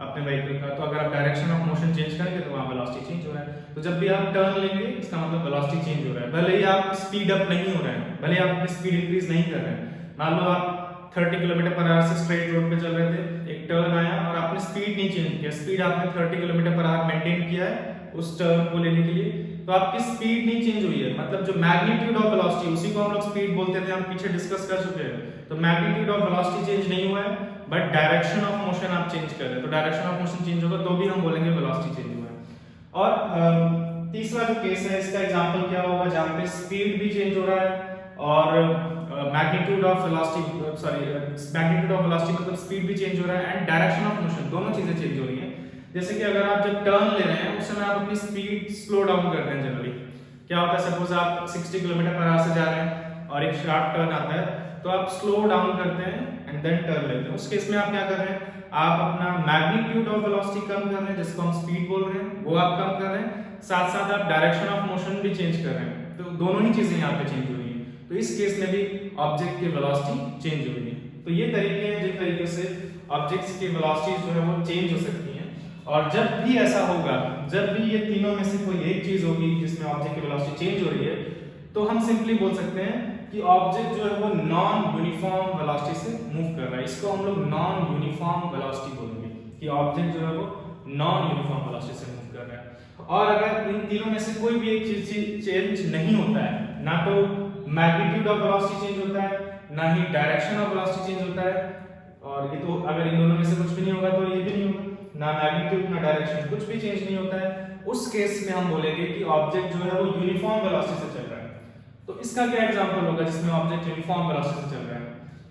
अपने व्हीकल का, तो अगर आप डायरेक्शन ऑफ मोशन चेंज करेंगे तो वहां वेलोसिटी चेंज हो रहा है। तो जब भी आप टर्न लेंगे इसका मतलब वेलोसिटी चेंज हो रहा है, भले ही आप स्पीड अप नहीं हो रहे हैं, भले ही आप अपनी स्पीड इंक्रीज नहीं कर रहे हैं। मान लो आप 30 किलोमीटर पर आवर से स्ट्रेट रोड पे चल रहे थे, एक टर्न आया और आपने स्पीड नहीं चेंज किया, स्पीड आपने 30 किलोमीटर पर आवर मेंटेन किया है उस टर्न को लेने के लिए, तो आपकी स्पीड नहीं चेंज हुई है। मतलब जो मैग्नीट्यूड ऑफ वेलोसिटी, उसी को हम लोग स्पीड बोलते थे, हम पीछे डिस्कस कर चुके हैं। तो मैग्नीट्यूड ऑफ वेलोसिटी चेंज नहीं हुआ है, बट डायरेक्शन ऑफ मोशन आप चेंज कर रहे हैं, तो डायरेक्शन ऑफ मोशन चेंज होगा तो भी हम बोलेंगे वेलोसिटी चेंज हुआ है। और तीसरा जो केस है, इसका एग्जांपल क्या होगा, जहां पे स्पीड भी चेंज हो रहा है और magnitude of velocity magnitude of velocity मतलब स्पीड भी चेंज हो रहा है एंड डायरेक्शन ऑफ मोशन, दोनों चीजें चेंज हो रही हैं। जैसे कि अगर आप जब टर्न ले रहे हैं उस समय आप अपनी स्पीड स्लो डाउन करते हैं। जनरली क्या होता है, सपोज आप 60 किलोमीटर पर आवर से जा रहे हैं और एक शार्प टर्न आता है, तो आप स्लो डाउन करते हैं एंड देन टर्न लेते हैं। उस केस में आप क्या कर रहे हैं, आप अपना मैग्नीट्यूड ऑफ वेलोसिटी कम कर रहे हैं, जिसको हम स्पीड बोल रहे हैं, वो आप कम कर रहे हैं, साथ साथ आप डायरेक्शन ऑफ मोशन भी चेंज कर रहे हैं। तो दोनों ही चीजें यहाँ पे चेंज हो रही हैं, तो इस केस में भी ऑब्जेक्ट की वेलोसिटी चेंज हो रही है। तो ये तरीके हैं जिन तरीके से ऑब्जेक्ट्स की वेलोसिटी जो है वो चेंज हो सकती है। और जब भी ऐसा होगा, जब भी ये तीनों में से कोई एक चीज होगी जिसमें ऑब्जेक्ट की वेलोसिटी चेंज हो रही है, तो हम सिंपली बोल सकते हैं कि ऑब्जेक्ट जो है वो नॉन यूनिफॉर्म वेलोसिटी से मूव कर रहा है। इसको हम लोग नॉन यूनिफॉर्म वेलोसिटी बोलेंगे कि ऑब्जेक्ट जो है वो नॉन यूनिफॉर्म वेलोसिटी से मूव कर रहा है। और अगर इन तीनों में से कोई भी एक चीज चेंज नहीं होता है, ना तो मैग्नीट्यूड ऑफ वेलोसिटी चेंज होता है, ना ही डायरेक्शन ऑफ वेलोसिटी चेंज होता है, और ये तो अगर इन दोनों में से कुछ भी नहीं होगा तो ये भी नहीं होगा, ना मैग्नीट्यूड ना डायरेक्शन, कुछ भी चेंज नहीं होता है, उस केस में हम बोलेंगे कि ऑब्जेक्ट जो है वो यूनिफॉर्म वेलोसिटी से चल रहा है। तो इसका क्या एग्जांपल होगा जिसमें ऑब्जेक्ट यूनिफॉर्म वेलोसिटी से चल रहा है?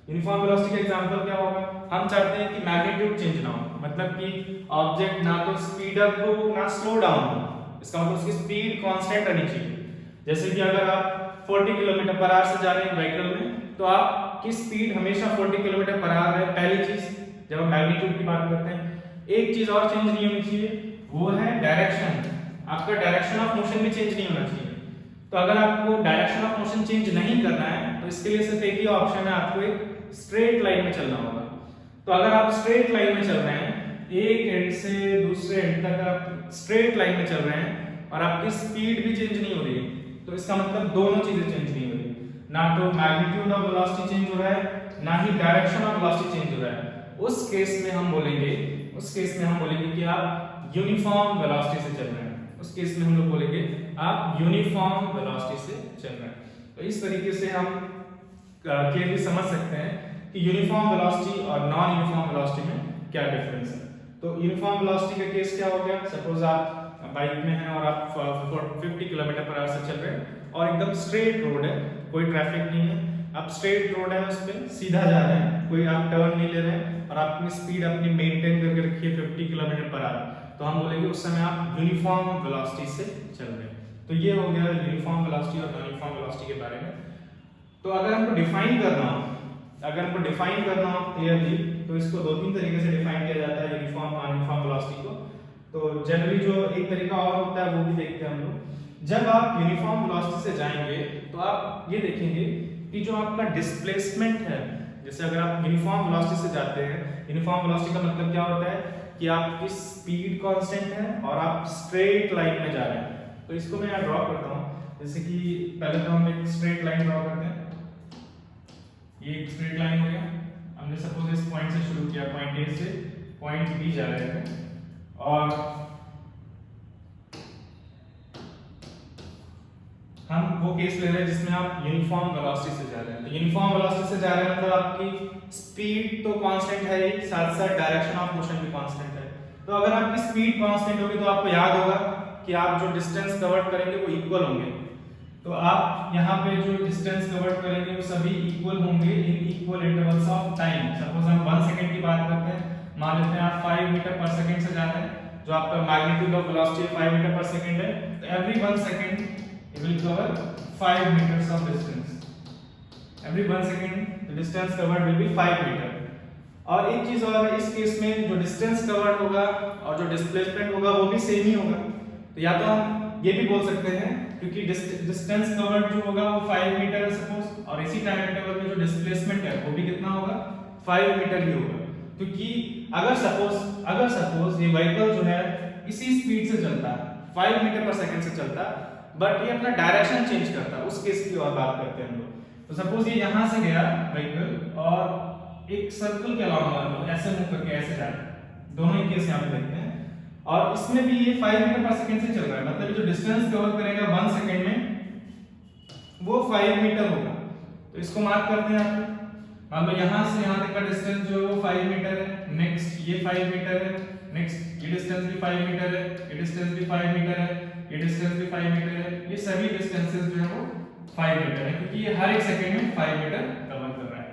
यूनिफॉर्म वेलोसिटी का एग्जांपल क्या होगा, हम चाहते हैं कि मैग्नीट्यूड चेंज ना हो, मतलब कि ऑब्जेक्ट ना तो स्पीड अप हो ना स्लो डाउन हो, इसका मतलब उसकी स्पीड कांस्टेंट रहनी चाहिए। जैसे कि अगर आप 40 किलोमीटर पर आवर से जा रहे हैं व्हीकल में, तो आपकी स्पीड हमेशा 40 किलोमीटर पर आवर है, पहली चीज जब हम मैग्नीट्यूड की बात करते हैं। एक चीज और चेंज नहीं होनी चाहिए, वो है डायरेक्शन, आपका डायरेक्शन ऑफ मोशन भी चेंज नहीं होना चाहिए। तो अगर आपको डायरेक्शन ऑफ मोशन चेंज नहीं करना है तो इसके लिए सिर्फ एक ही ऑप्शन है, आपको एक स्ट्रेट लाइन में चलना होगा। तो अगर आप स्ट्रेट लाइन में चल रहे हैं, एक एंड से दूसरे एंड तक आप स्ट्रेट लाइन में चल रहे हैं और आपकी स्पीड भी चेंज नहीं हो रही है, तो इसका मतलब दोनों चीजें चेंज नहीं हो रही, ना तो मैग्नीट्यूड ऑफ वेलोसिटी चेंज हो रहा है, ना ही डायरेक्शन ऑफ वेलोसिटी चेंज हो रहा है। उस केस में हम बोलेंगे, उस केस में हम बोलेंगे कि आप यूनिफॉर्म वेलोसिटी से चल रहे हैं। उस केस में हम लोग बोलेंगे आप यूनिफॉर्म वेलोसिटी से चल रहे हैं। तो इस तरीके से हम क्लियरली समझ सकते हैं कि यूनिफॉर्म वेलोसिटी और नॉन यूनिफॉर्म वेलोसिटी में क्या डिफरेंस है। तो यूनिफॉर्म वेलोसिटी का केस क्या हो गया, सपोज आप बाइक में हैं और आप 50 किलोमीटर पर आवर से चल रहे हैं और एकदम स्ट्रेट रोड है, कोई ट्रैफिक नहीं है, आप स्ट्रेट रोड है उस पर सीधा जा रहे हैं, कोई आप टर्न नहीं ले रहे हैं और आप अपनी स्पीड अपनी मेंटेन करके रखिए 50 किलोमीटर पर आवर, तो हम बोलेंगे उस समय आप यूनिफॉर्म वेलोसिटी से चल रहे हैं। तो ये हो गया यूनिफॉर्म वेलोसिटी और नॉन यूनिफॉर्म वेलोसिटी के बारे में। तो अगर हमको डिफाइन करना हो क्लियरली, तो इसको दो तीन तरीके से डिफाइन किया जाता है यूनिफॉर्म नॉन यूनिफॉर्म वेलोसिटी को। तो जनरली जो एक तरीका और होता है वो भी देखते हैं हम लोग। जब आप यूनिफॉर्म वेलोसिटी से जाएंगे तो आप ये देखेंगे कि जो आपका डिस्प्लेसमेंट है, जैसे अगर आप यूनिफॉर्म वेलोसिटी से जाते हैं, यूनिफॉर्म वेलोसिटी का मतलब क्या होता है कि आपकी स्पीड कांस्टेंट है और आप स्ट्रेट लाइन में जा रहे हैं। तो इसको मैं यहाँ ड्रॉ करता हूँ, जैसे कि पहले तो हम एक स्ट्रेट लाइन ड्रॉ करते हैं। ये एक स्ट्रेट लाइन हो गया, हमने सपोज इस पॉइंट से शुरू किया, पॉइंट ए से पॉइंट बी जा रहे थे और हम वो केस ले रहे हैं जिसमें आप यूनिफॉर्म वेलोसिटी से जा रहे हैं। तो यूनिफॉर्म वेलोसिटी से जा रहे हैं मतलब आपकी स्पीड तो कांस्टेंट है ही, साथ साथ डायरेक्शन ऑफ मोशन भी कांस्टेंट है। तो अगर आपकी स्पीड कांस्टेंट होगी तो आपको याद होगा कि आप जो डिस्टेंस कवर करेंगे वो इक्वल होंगे। तो आप यहाँ पे जो डिस्टेंस कवर करेंगे वो सभी इक्वल होंगे in equal intervals of time. Suppose हम 1 सेकंड की बात करते हैं, मान लेते हैं आप 5 मीटर पर सेकंड से जा रहे हैं, जो आपका मैग्नीट्यूड ऑफ वेलोसिटी 5 मीटर पर सेकंड है, तो every 1 second it will cover 5 meters of distance. Every 1 second the distance covered will be 5 meter. और एक चीज और है, इस केस में जो डिस्टेंस कवर्ड होगा और जो डिस्प्लेसमेंट होगा वो भी सेम ही होगा। तो या तो हम ये भी बोल सकते हैं क्योंकि डिस्टेंस कवर्ड जो होगा वो 5 मीटर है सपोज, और इसी टाइम इंटरवल में जो डिस्प्लेसमेंट है वो भी कितना होगा, 5 मीटर ही होगा। क्योंकि अगर सपोज ये व्हीकल जो है इसी स्पीड से चलता है, 5 मीटर पर सेकंड से चलता है, बट ये अपना डायरेक्शन चेंज करता है, उस केस की और बात करते हैं हम लोग। तो सपोज ये यहां से गया व्हीकल और एक सर्कल के अलाउंग ऐसे मूव करके ऐसे जा रहा है, दोनों ही केस यहां पे देखते हैं, और इसमें भी ये 5 मीटर पर सेकंड से चल रहा है, मतलब जो डिस्टेंस कवर करेगा 1 सेकंड में वो 5 मीटर होगा। तो इसको मार्क करते हैं आप, मान लो यहां से यहां तक का डिस्टेंस जो है वो 5 मीटर है, नेक्स्ट ये 5 मीटर है, नेक्स्ट ये डिस्टेंस भी 5 मीटर है, ये डिस्टेंस भी 5 मीटर है, ये डिस्टेंस भी 5 मीटर है, ये सभी डिस्टेंसेस जो है वो 5 मीटर है, क्योंकि ये हर एक सेकंड में 5 मीटर कवर कर रहा है।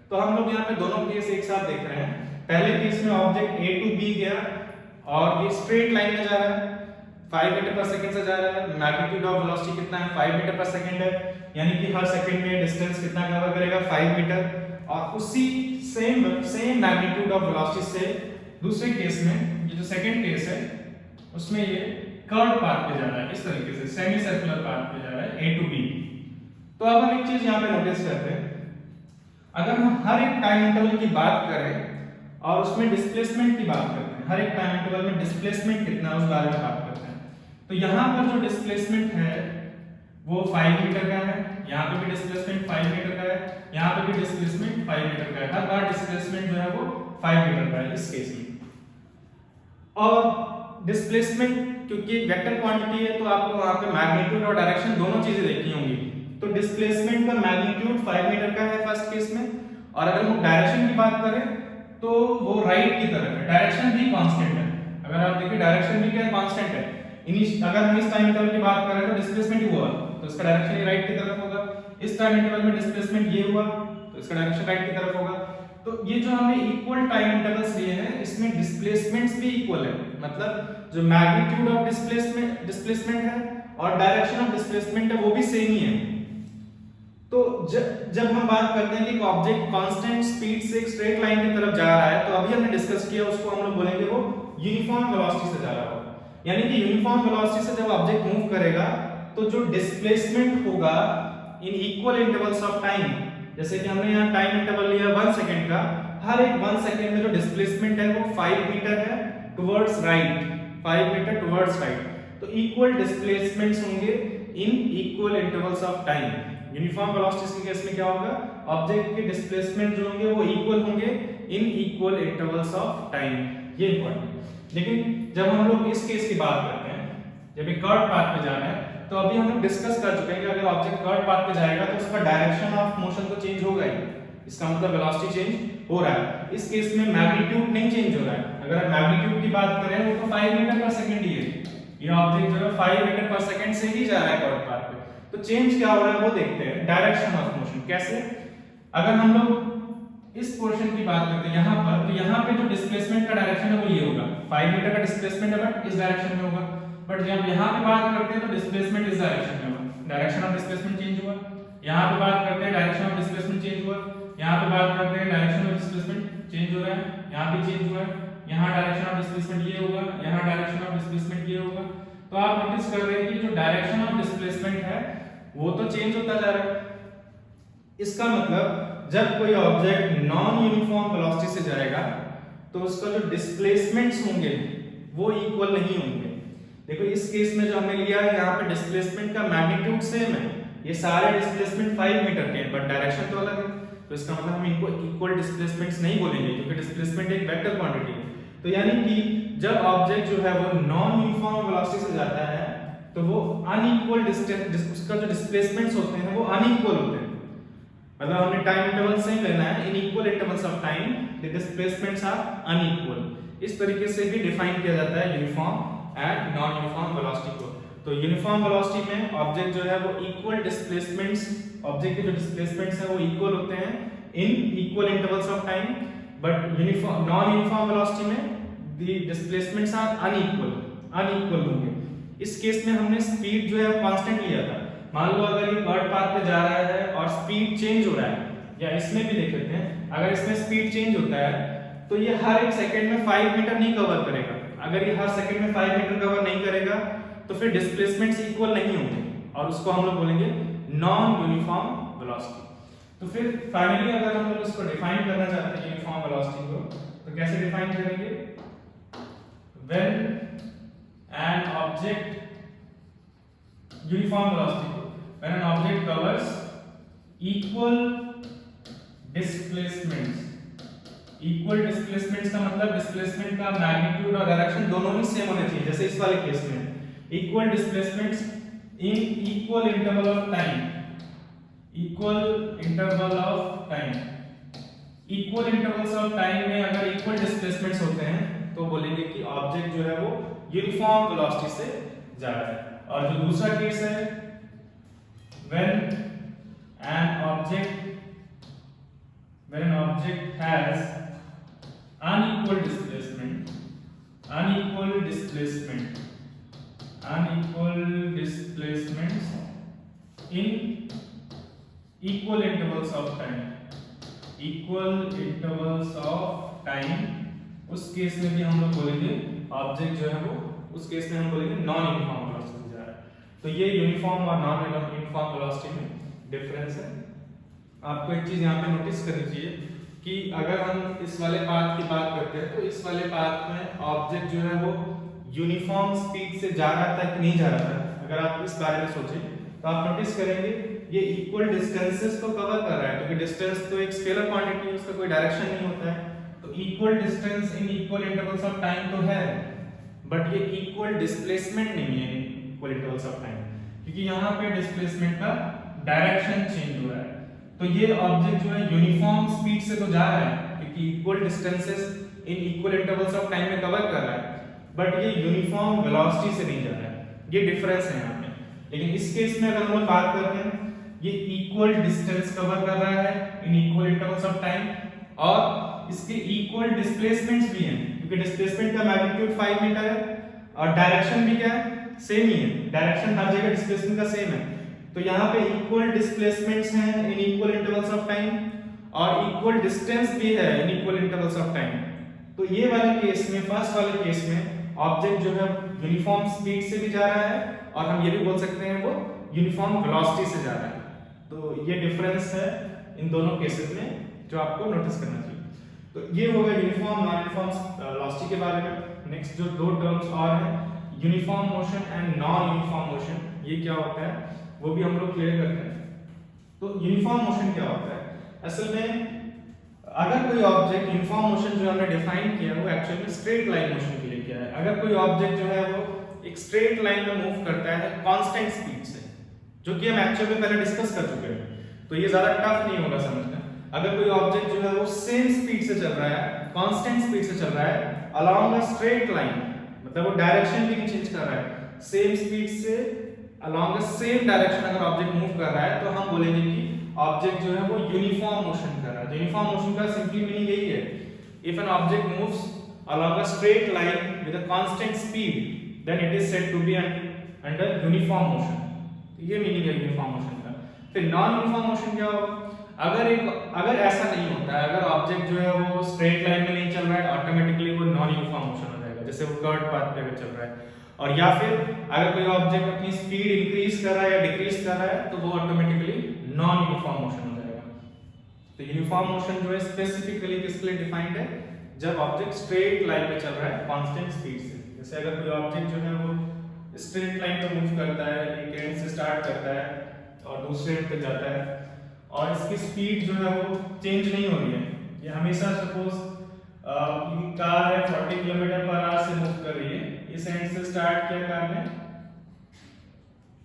तो हम लोग यहाँ पे दोनों केस एक साथ देख रहे हैं। पहले केस में ऑब्जेक्ट A टू B गया और ये स्ट्रेट लाइन में जा रहा है, 5 मीटर पर सेकंड से जा रहा है, मैग्नीट्यूड ऑफ वेलोसिटी कितना है, 5 मीटर पर सेकंड है, यानी कि हर सेकंड में डिस्टेंस कितना कवर करेगा, 5 मीटर। और उसी सेम मैग्नीट्यूड ऑफ वेलोसिटी से दूसरे केस में, ये जो सेकंड केस है उसमें ये कर्व पाथ पे जा रहा है, इस तरीके से सेमी सर्कुलर पाथ पे जा रहा है A टू B। तो अब हम एक चीज यहाँ पे नोटिस करते हैं, अगर हम हर एक टाइम इंटरवल की बात करें और उसमें डिस्प्लेसमेंट की बात करते हैं, हर एक टाइम इंटरवल में डिस्प्लेसमेंट कितना है उस बारे में बात करते हैं, तो यहाँ पर जो डिस्प्लेसमेंट है वो 5 मीटर का है, यहाँ पे भी डिस्प्लेसमेंट 5 मीटर का है, यहाँ पे भी डिस्प्लेसमेंट 5 मीटर का है, हर बार डिस्प्लेसमेंट जो है वो 5 मीटर का है इस केस में। और डिस्प्लेसमेंट क्योंकि वेक्टर क्वांटिटी है तो आपको वहां पे मैग्नीट्यूड और डायरेक्शन दोनों चीजें देखनी होंगी। तो डिस्प्लेसमेंट का मैग्नीट्यूड 5 मीटर का है फर्स्ट केस में, और अगर हम डायरेक्शन की बात करें तो वो राइट की तरफ है, डायरेक्शन भी कांस्टेंट है। अगर आप देखिए डायरेक्शन भी क्या कांस्टेंट है, अगर हम इस टाइम इंटरवल की बात करें तो डिस्प्लेसमेंट ही हुआ तो इसका डायरेक्शन ही राइट की तरफ होगा, इस टाइम इंटरवल में डिस्प्लेसमेंट ये हुआ तो इसका डायरेक्शन राइट की तरफ होगा। तो ये जो हमने इक्वल टाइम इंटरवल्स लिए हैं इसमें डिस्प्लेसमेंट्स भी इक्वल है, मतलब जो मैग्नीट्यूड ऑफ डिस्प्लेसमेंट है और डायरेक्शन ऑफ डिस्प्लेसमेंट है वो भी सेम ही है। तो जब हम बात करते हैं कि ऑब्जेक्ट कांस्टेंट स्पीड से एक स्ट्रेट लाइन की तरफ जा रहा है, तो अभी हमने डिस्कस किया उसको हम लोग बोलेंगे वो यूनिफॉर्म वेलोसिटी से जा रहा होगा। यानी कि यूनिफॉर्म वेलोसिटी से जब ऑब्जेक्ट मूव करेगा तो जो डिस्प्लेसमेंट होगा इन इक्वल इंटरवल्स ऑफ टाइम, जैसे कि हमने यहाँ टाइम इंटरवल लिया 1 सेकंड का, हर एक 1 सेकंड में जो डिस्प्लेसमेंट है वो 5 मीटर है towards right, 5 meter towards right. तो इक्वल डिस्प्लेसमेंट्स होंगे in equal intervals of time. Uniform velocity के केस में क्या होगा, ऑब्जेक्ट के डिस्प्लेसमेंट जो होंगे वो इक्वल होंगे in equal intervals of time. ये इंपॉर्टेंट। लेकिन जब हम लोग इस केस की बात करते हैं, जब एक कर्व पाथ पे जा रहा है, तो अभी हम लोग डिस्कस कर चुके हैं कि अगर ऑब्जेक्ट कर्व पाथ पे जाएगा तो उसका डायरेक्शन ऑफ मोशन तो चेंज होगा ही, इसका मतलब वेलोसिटी चेंज हो रहा है। इस केस में मैग्नीट्यूड नहीं चेंज हो रहा है। अगर मैग्नीट्यूड की बात करें वो तो 5 मीटर पर सेकंड ही है, ये ऑब्जेक्ट जो है 5 मीटर पर सेकंड से ही जा रहा है कर्व पाथ पे। तो चेंज क्या हो रहा है वो देखते हैं, डायरेक्शन ऑफ मोशन कैसे। अगर हम लोग इस पोर्शन की बात करते हैं यहाँ पर, तो यहाँ पे जो डिस्प्लेसमेंट का डायरेक्शन है वो ये होगा, 5 मीटर का डिस्प्लेसमेंट है बट इस डायरेक्शन में होगा। बट जब यहाँ पे बात करते हैं तो डिस्प्लेसमेंट इस डायरेक्शन में होगा, डायरेक्शन ऑफ डिस्प्लेसमेंट चेंज हुआ। यहाँ पे बात करते हैं डायरेक्शन ऑफ डिस्प्लेसमेंट चेंज हुआ, यहाँ पे बात करते हैं डायरेक्शन ऑफ डिस्प्लेसमेंट चेंज हो रहा है, यहाँ पे चेंज हुआ है, यहाँ डायरेक्शन ऑफ डिस्प्लेसमेंट ये होगा, यहाँ डायरेक्शन ऑफ डिस्प्लेसमेंट ये होगा। तो आप नोटिस कर रहे हैं कि जो डायरेक्शन ऑफ डिस्प्लेसमेंट है वो तो चेंज होता जा रहा है। इसका मतलब जब कोई ऑब्जेक्ट नॉन यूनिफॉर्म वेलोसिटी से जाएगा तो उसका जो डिस्प्लेसमेंट्स होंगे वो इक्वल नहीं होंगे। देखो इस केस में जो हमने लिया है यहाँ पे डिस्प्लेसमेंट का मैग्नीट्यूड सेम है, ये सारे डिस्प्लेसमेंट 5 मीटर के हैं बट डायरेक्शन तो अलग है। तो इसका मतलब हम इनको इक्वल डिस्प्लेसमेंट्स नहीं बोलेंगे क्योंकि डिस्प्लेसमेंट एक वेक्टर क्वांटिटी है। तो यानी कि जब ऑब्जेक्ट जो है वो नॉन यूनिफॉर्म वेलोसिटी से जाता है तो वो अनइक्वल डिस्टेंस, उसका जो डिस्प्लेसमेंट्स होते हैं वो अनइक्वल होते हैं। मतलब हमने टाइम इंटरवल से ही लेना है, in equal intervals of time the displacements are unequal. इस तरीके से भी डिफाइन किया जाता है uniform and non uniform velocity को। तो यूनिफॉर्म वेलोसिटी में ऑब्जेक्ट जो है वो इक्वल डिस्प्लेसमेंट्स, ऑब्जेक्ट के जो डिस्प्लेसमेंट्स हैं वो इक्वल होते हैं इन equal intervals of time. But uniform non uniform velocity में द डिस्प्लेसमेंट्स आर अनइक्वल होंगे। इस केस में हमने स्पीड जो है वो कांस्टेंट लिया था। मान लो अगर ये कर्व पाथ पे जा रहा है और स्पीड चेंज हो रहा है, या इसमें भी देख लेते हैं, अगर इसमें स्पीड चेंज होता है तो ये हर एक सेकंड में 5 मीटर नहीं कवर करेगा। अगर ये हर सेकंड में 5 मीटर कवर नहीं करेगा तो फिर डिस्प्लेसमेंट्स इक्वल नहीं होंगे और उसको हम लोग बोलेंगे नॉन यूनिफॉर्म वेलोसिटी। तो फिर फाइनली अगर हम लोग इसको डिफाइन करना चाहते हैं यूनिफॉर्म वेलोसिटी को, तो कैसे डिफाइन करेंगे? When an object uniform velocity को, when an object covers equal displacements, equal displacements का मतलब डिस्प्लेसमेंट का मैग्नीट्यूड और डायरेक्शन दोनों ही सेम होने चाहिए। जैसे इस वाले केस में equal displacements in equal interval of time, equal interval of time, equal intervals of time में अगर equal displacements होते हैं तो बोलेंगे कि ऑब्जेक्ट जो है वो यूनिफॉर्म वेलोसिटी से जा रहा है। और जो दूसरा केस है when an object has unequal displacements in equal intervals of time, उस केस में भी हम लोग बोलेंगे ऑब्जेक्ट जो है वो, उस केस में हम बोलेंगे नॉन यूनिफॉर्म वेलोसिटी से जा रहा है। तो ये यूनिफॉर्म और नॉन यूनिफॉर्म वेलोसिटी में डिफरेंस है। आपको एक चीज यहाँ पे नोटिस करनी चाहिए कि अगर हम इस वाले पाथ की बात करते हैं तो इस वाले पाथ में ऑब्जेक्ट जो है वो यूनिफॉर्म स्पीड से जा रहा था कि नहीं जा रहा था। अगर आप इस बारे में सोचें तो आप नोटिस करेंगे ये इक्वल डिस्टेंसेस को कवर कर रहा है, क्योंकि डिस्टेंस तो एक स्केलर क्वांटिटी है, उसका कोई डायरेक्शन नहीं होता है। तो equal distance in equal intervals of time तो है, बट ये इक्वल डिस्प्लेसमेंट नहीं है इक्वल इंटरवल्स ऑफ टाइम, क्योंकि यहाँ पे डिस्प्लेसमेंट का डायरेक्शन चेंज हो रहा है। तो ये ऑब्जेक्ट जो है यूनिफॉर्म स्पीड से तो जा रहा है क्योंकि equal distances in equal intervals of time में कवर कर रहा है, बट ये यूनिफॉर्म वेलोसिटी से नहीं जा रहा है। ये डिफरेंस है यहाँ पे। लेकिन इस केस में अगर हम लोग बात करते हैं, ये इक्वल डिस्टेंस कवर कर रहा है in equal intervals of time और इसके इक्वल डिस्प्लेसमेंट्स भी हैं, क्योंकि डिस्प्लेसमेंट का मैग्नीट्यूड 5 मीटर है और डायरेक्शन भी क्या है, सेम ही है। डायरेक्शन हर जगह डिस्प्लेसमेंट का सेम है। तो यहाँ पे इक्वल डिस्प्लेसमेंट्स हैं इन इक्वल इंटरवल्स ऑफ टाइम और इक्वल डिस्टेंस भी है in equal intervals of time. तो ये वाले केस में, फर्स्ट वाले केस में ऑब्जेक्ट जो है यूनिफॉर्म स्पीड से भी जा रहा है और हम ये भी बोल सकते हैं वो यूनिफॉर्म वेलोसिटी से जा रहा है। तो ये डिफरेंस है इन दोनों केसेस में जो आपको नोटिस करना चाहिए। तो ये हो गया यूनिफॉर्म नॉन यूनिफॉर्म वेलोसिटी के बारे में। नेक्स्ट जो दो टर्म्स और हैं, uniform motion and non uniform motion, ये क्या होता है वो भी हम लोग क्लियर करते हैं। तो यूनिफॉर्म मोशन क्या होता है? असल में अगर कोई ऑब्जेक्ट यूनिफॉर्म मोशन जो हमने डिफाइन किया वो एक्चुअली स्ट्रेट लाइन मोशन के लिए किया है। अगर कोई ऑब्जेक्ट जो है वो एक स्ट्रेट लाइन में मूव करता है कांस्टेंट स्पीड से, जो कि हम एक्चुअली पहले डिस्कस कर चुके हैं, तो ये ज्यादा टफ नहीं होगा समझना। अगर कोई ऑब्जेक्ट जो है वो सेम स्पीड से चल रहा है, कांस्टेंट स्पीड से चल रहा है अलोंग अ स्ट्रेट लाइन, मतलब वो डायरेक्शन भी नहीं चेंज कर रहा है, सेम स्पीड से अलोंग अ सेम डायरेक्शन अगर ऑब्जेक्ट मूव कर रहा है, तो हम बोलेंगे कि ऑब्जेक्ट जो है वो यूनिफॉर्म मोशन कर रहा है। यूनिफॉर्म मोशन का सिंपली मीनिंग यही है, if an object moves along a straight line with a constant speed then it is said to be under uniform motion. तो ये मीनिंग है यूनिफॉर्म मोशन का। फिर नॉन यूनिफॉर्म मोशन क्या होगा? अगर ऐसा नहीं होता है, अगर ऑब्जेक्ट जो है वो स्ट्रेट लाइन में नहीं चल रहा है, ऑटोमेटिकली वो नॉन यूनिफॉर्म मोशन हो जाएगा, जैसे वो कर्व पाथ पे अगर चल रहा है। और या फिर अगर कोई ऑब्जेक्ट अपनी स्पीड इंक्रीज कर रहा है या डिक्रीज कर रहा है, तो वो ऑटोमेटिकली नॉन यूनिफॉर्म मोशन हो जाएगा। तो यूनिफॉर्म मोशन जो है स्पेसिफिकली किसके लिए डिफाइंड है? जब ऑब्जेक्ट स्ट्रेट लाइन पे चल रहा है कांस्टेंट स्पीड से। जैसे अगर कोई ऑब्जेक्ट जो है वो स्ट्रेट लाइन पे मूव करता है, एक एंड से स्टार्ट करता है और दूसरे एंड पे जाता है, और इसकी स्पीड जो है वो चेंज नहीं हो रही है, ये हमेशा सपोज कार है 40 किलोमीटर पर आवर से मूव कर रही है, इस एंड से स्टार्ट किया कार ने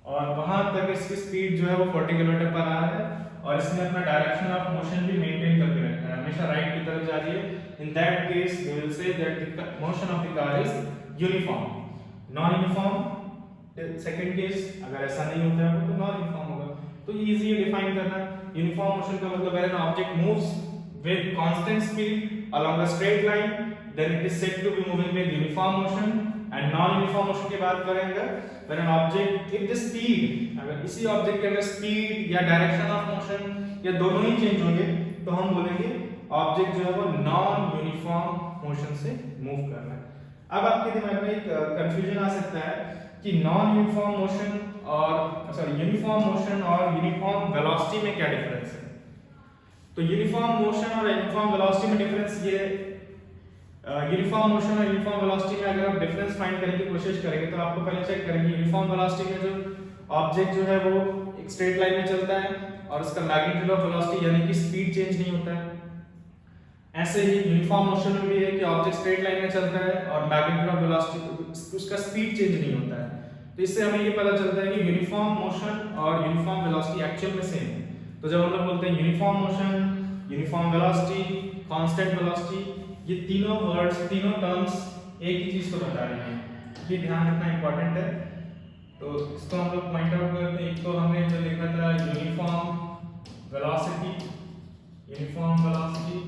और वहां तक इसकी स्पीड जो है वो 40 किलोमीटर पर आवर है, और इसने अपना डायरेक्शन ऑफ मोशन भी मेंटेन करके रखा है, हमेशा राइट की तरफ जा रही है। In that case we will say that the motion of the car is uniform. Non uniform second case, अगर ऐसा नहीं होता है तो नॉन यूनिफॉर्म होगा। तो इजी है डिफाइन करना। यूनिफॉर्म मोशन का मतलब when an object moves with constant speed along a straight line then it is said to be moving with uniform motion. And non uniform motion की बात करेंगे when an object if the speed, अगर इसी object के अंदर speed या direction of motion या दोनों ही चेंज होंगे, तो हम बोलेंगे ऑब्जेक्ट जो है वो नॉन यूनिफॉर्म मोशन से मूव कर रहा है। अब आपके दिमाग में एक कंफ्यूजन आ सकता है कि नॉन यूनिफॉर्म मोशन और यूनिफॉर्म मोशन और यूनिफॉर्म वेलोसिटी में क्या डिफरेंस है? तो यूनिफॉर्म मोशन और यूनिफॉर्म वेलोसिटी में डिफरेंस ये यूनिफॉर्म मोशन और यूनिफॉर्म वेलोसिटी में अगर आप डिफरेंस फाइंड करने की कोशिश करेंगे तो आपको पहले चेक करेंगे यूनिफॉर्म वेलोसिटी में जो ऑब्जेक्ट जो है वो एक स्ट्रेट लाइन में चलता है और उसका मैग्नीट्यूड ऑफ वेलोसिटी यानी कि स्पीड चेंज नहीं होता है। ऐसे ही यूनिफॉर्म मोशन में भी है कि ऑब्जेक्ट स्ट्रेट लाइन में चलता है और मैग्नीट्यूड ऑफ वेलोसिटी उसका स्पीड चेंज नहीं होता है। तो इससे हमें ये पता चलता है कि यूनिफॉर्म मोशन और यूनिफॉर्म वेलोसिटी एक्चुअल में सेम है। तो जब हम लोग बोलते हैं uniform motion, uniform velocity, constant velocity, ये तीनों वर्ड्स, तीनों टर्म्स एक ही चीज को बता रही हैं, ये ध्यान रखना इंपॉर्टेंट है। तो इसको हम लोग पॉइंट आउट करते हैं। एक तो हमने जो लिखा था uniform velocity, uniform velocity,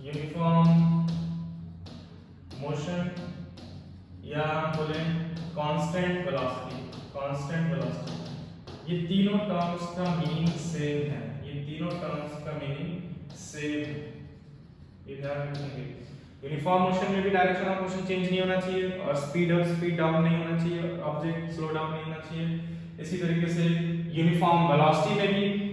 uniform motion, या हम बोले कांस्टेंट वेलोसिटी, कांस्टेंट वेलोसिटी। ये तीनों टर्म्स का मीनिंग सेम है, ये तीनों टर्म्स का मीनिंग सेम है, ये ध्यान रखेंगे। यूनिफॉर्म मोशन में भी डायरेक्शन ऑफ मोशन चेंज नहीं होना चाहिए और स्पीड अप स्पीड डाउन नहीं होना चाहिए, ऑब्जेक्ट स्लो डाउन नहीं होना चाहिए। इसी तरीके से यूनिफॉर्म वेलोसिटी में भी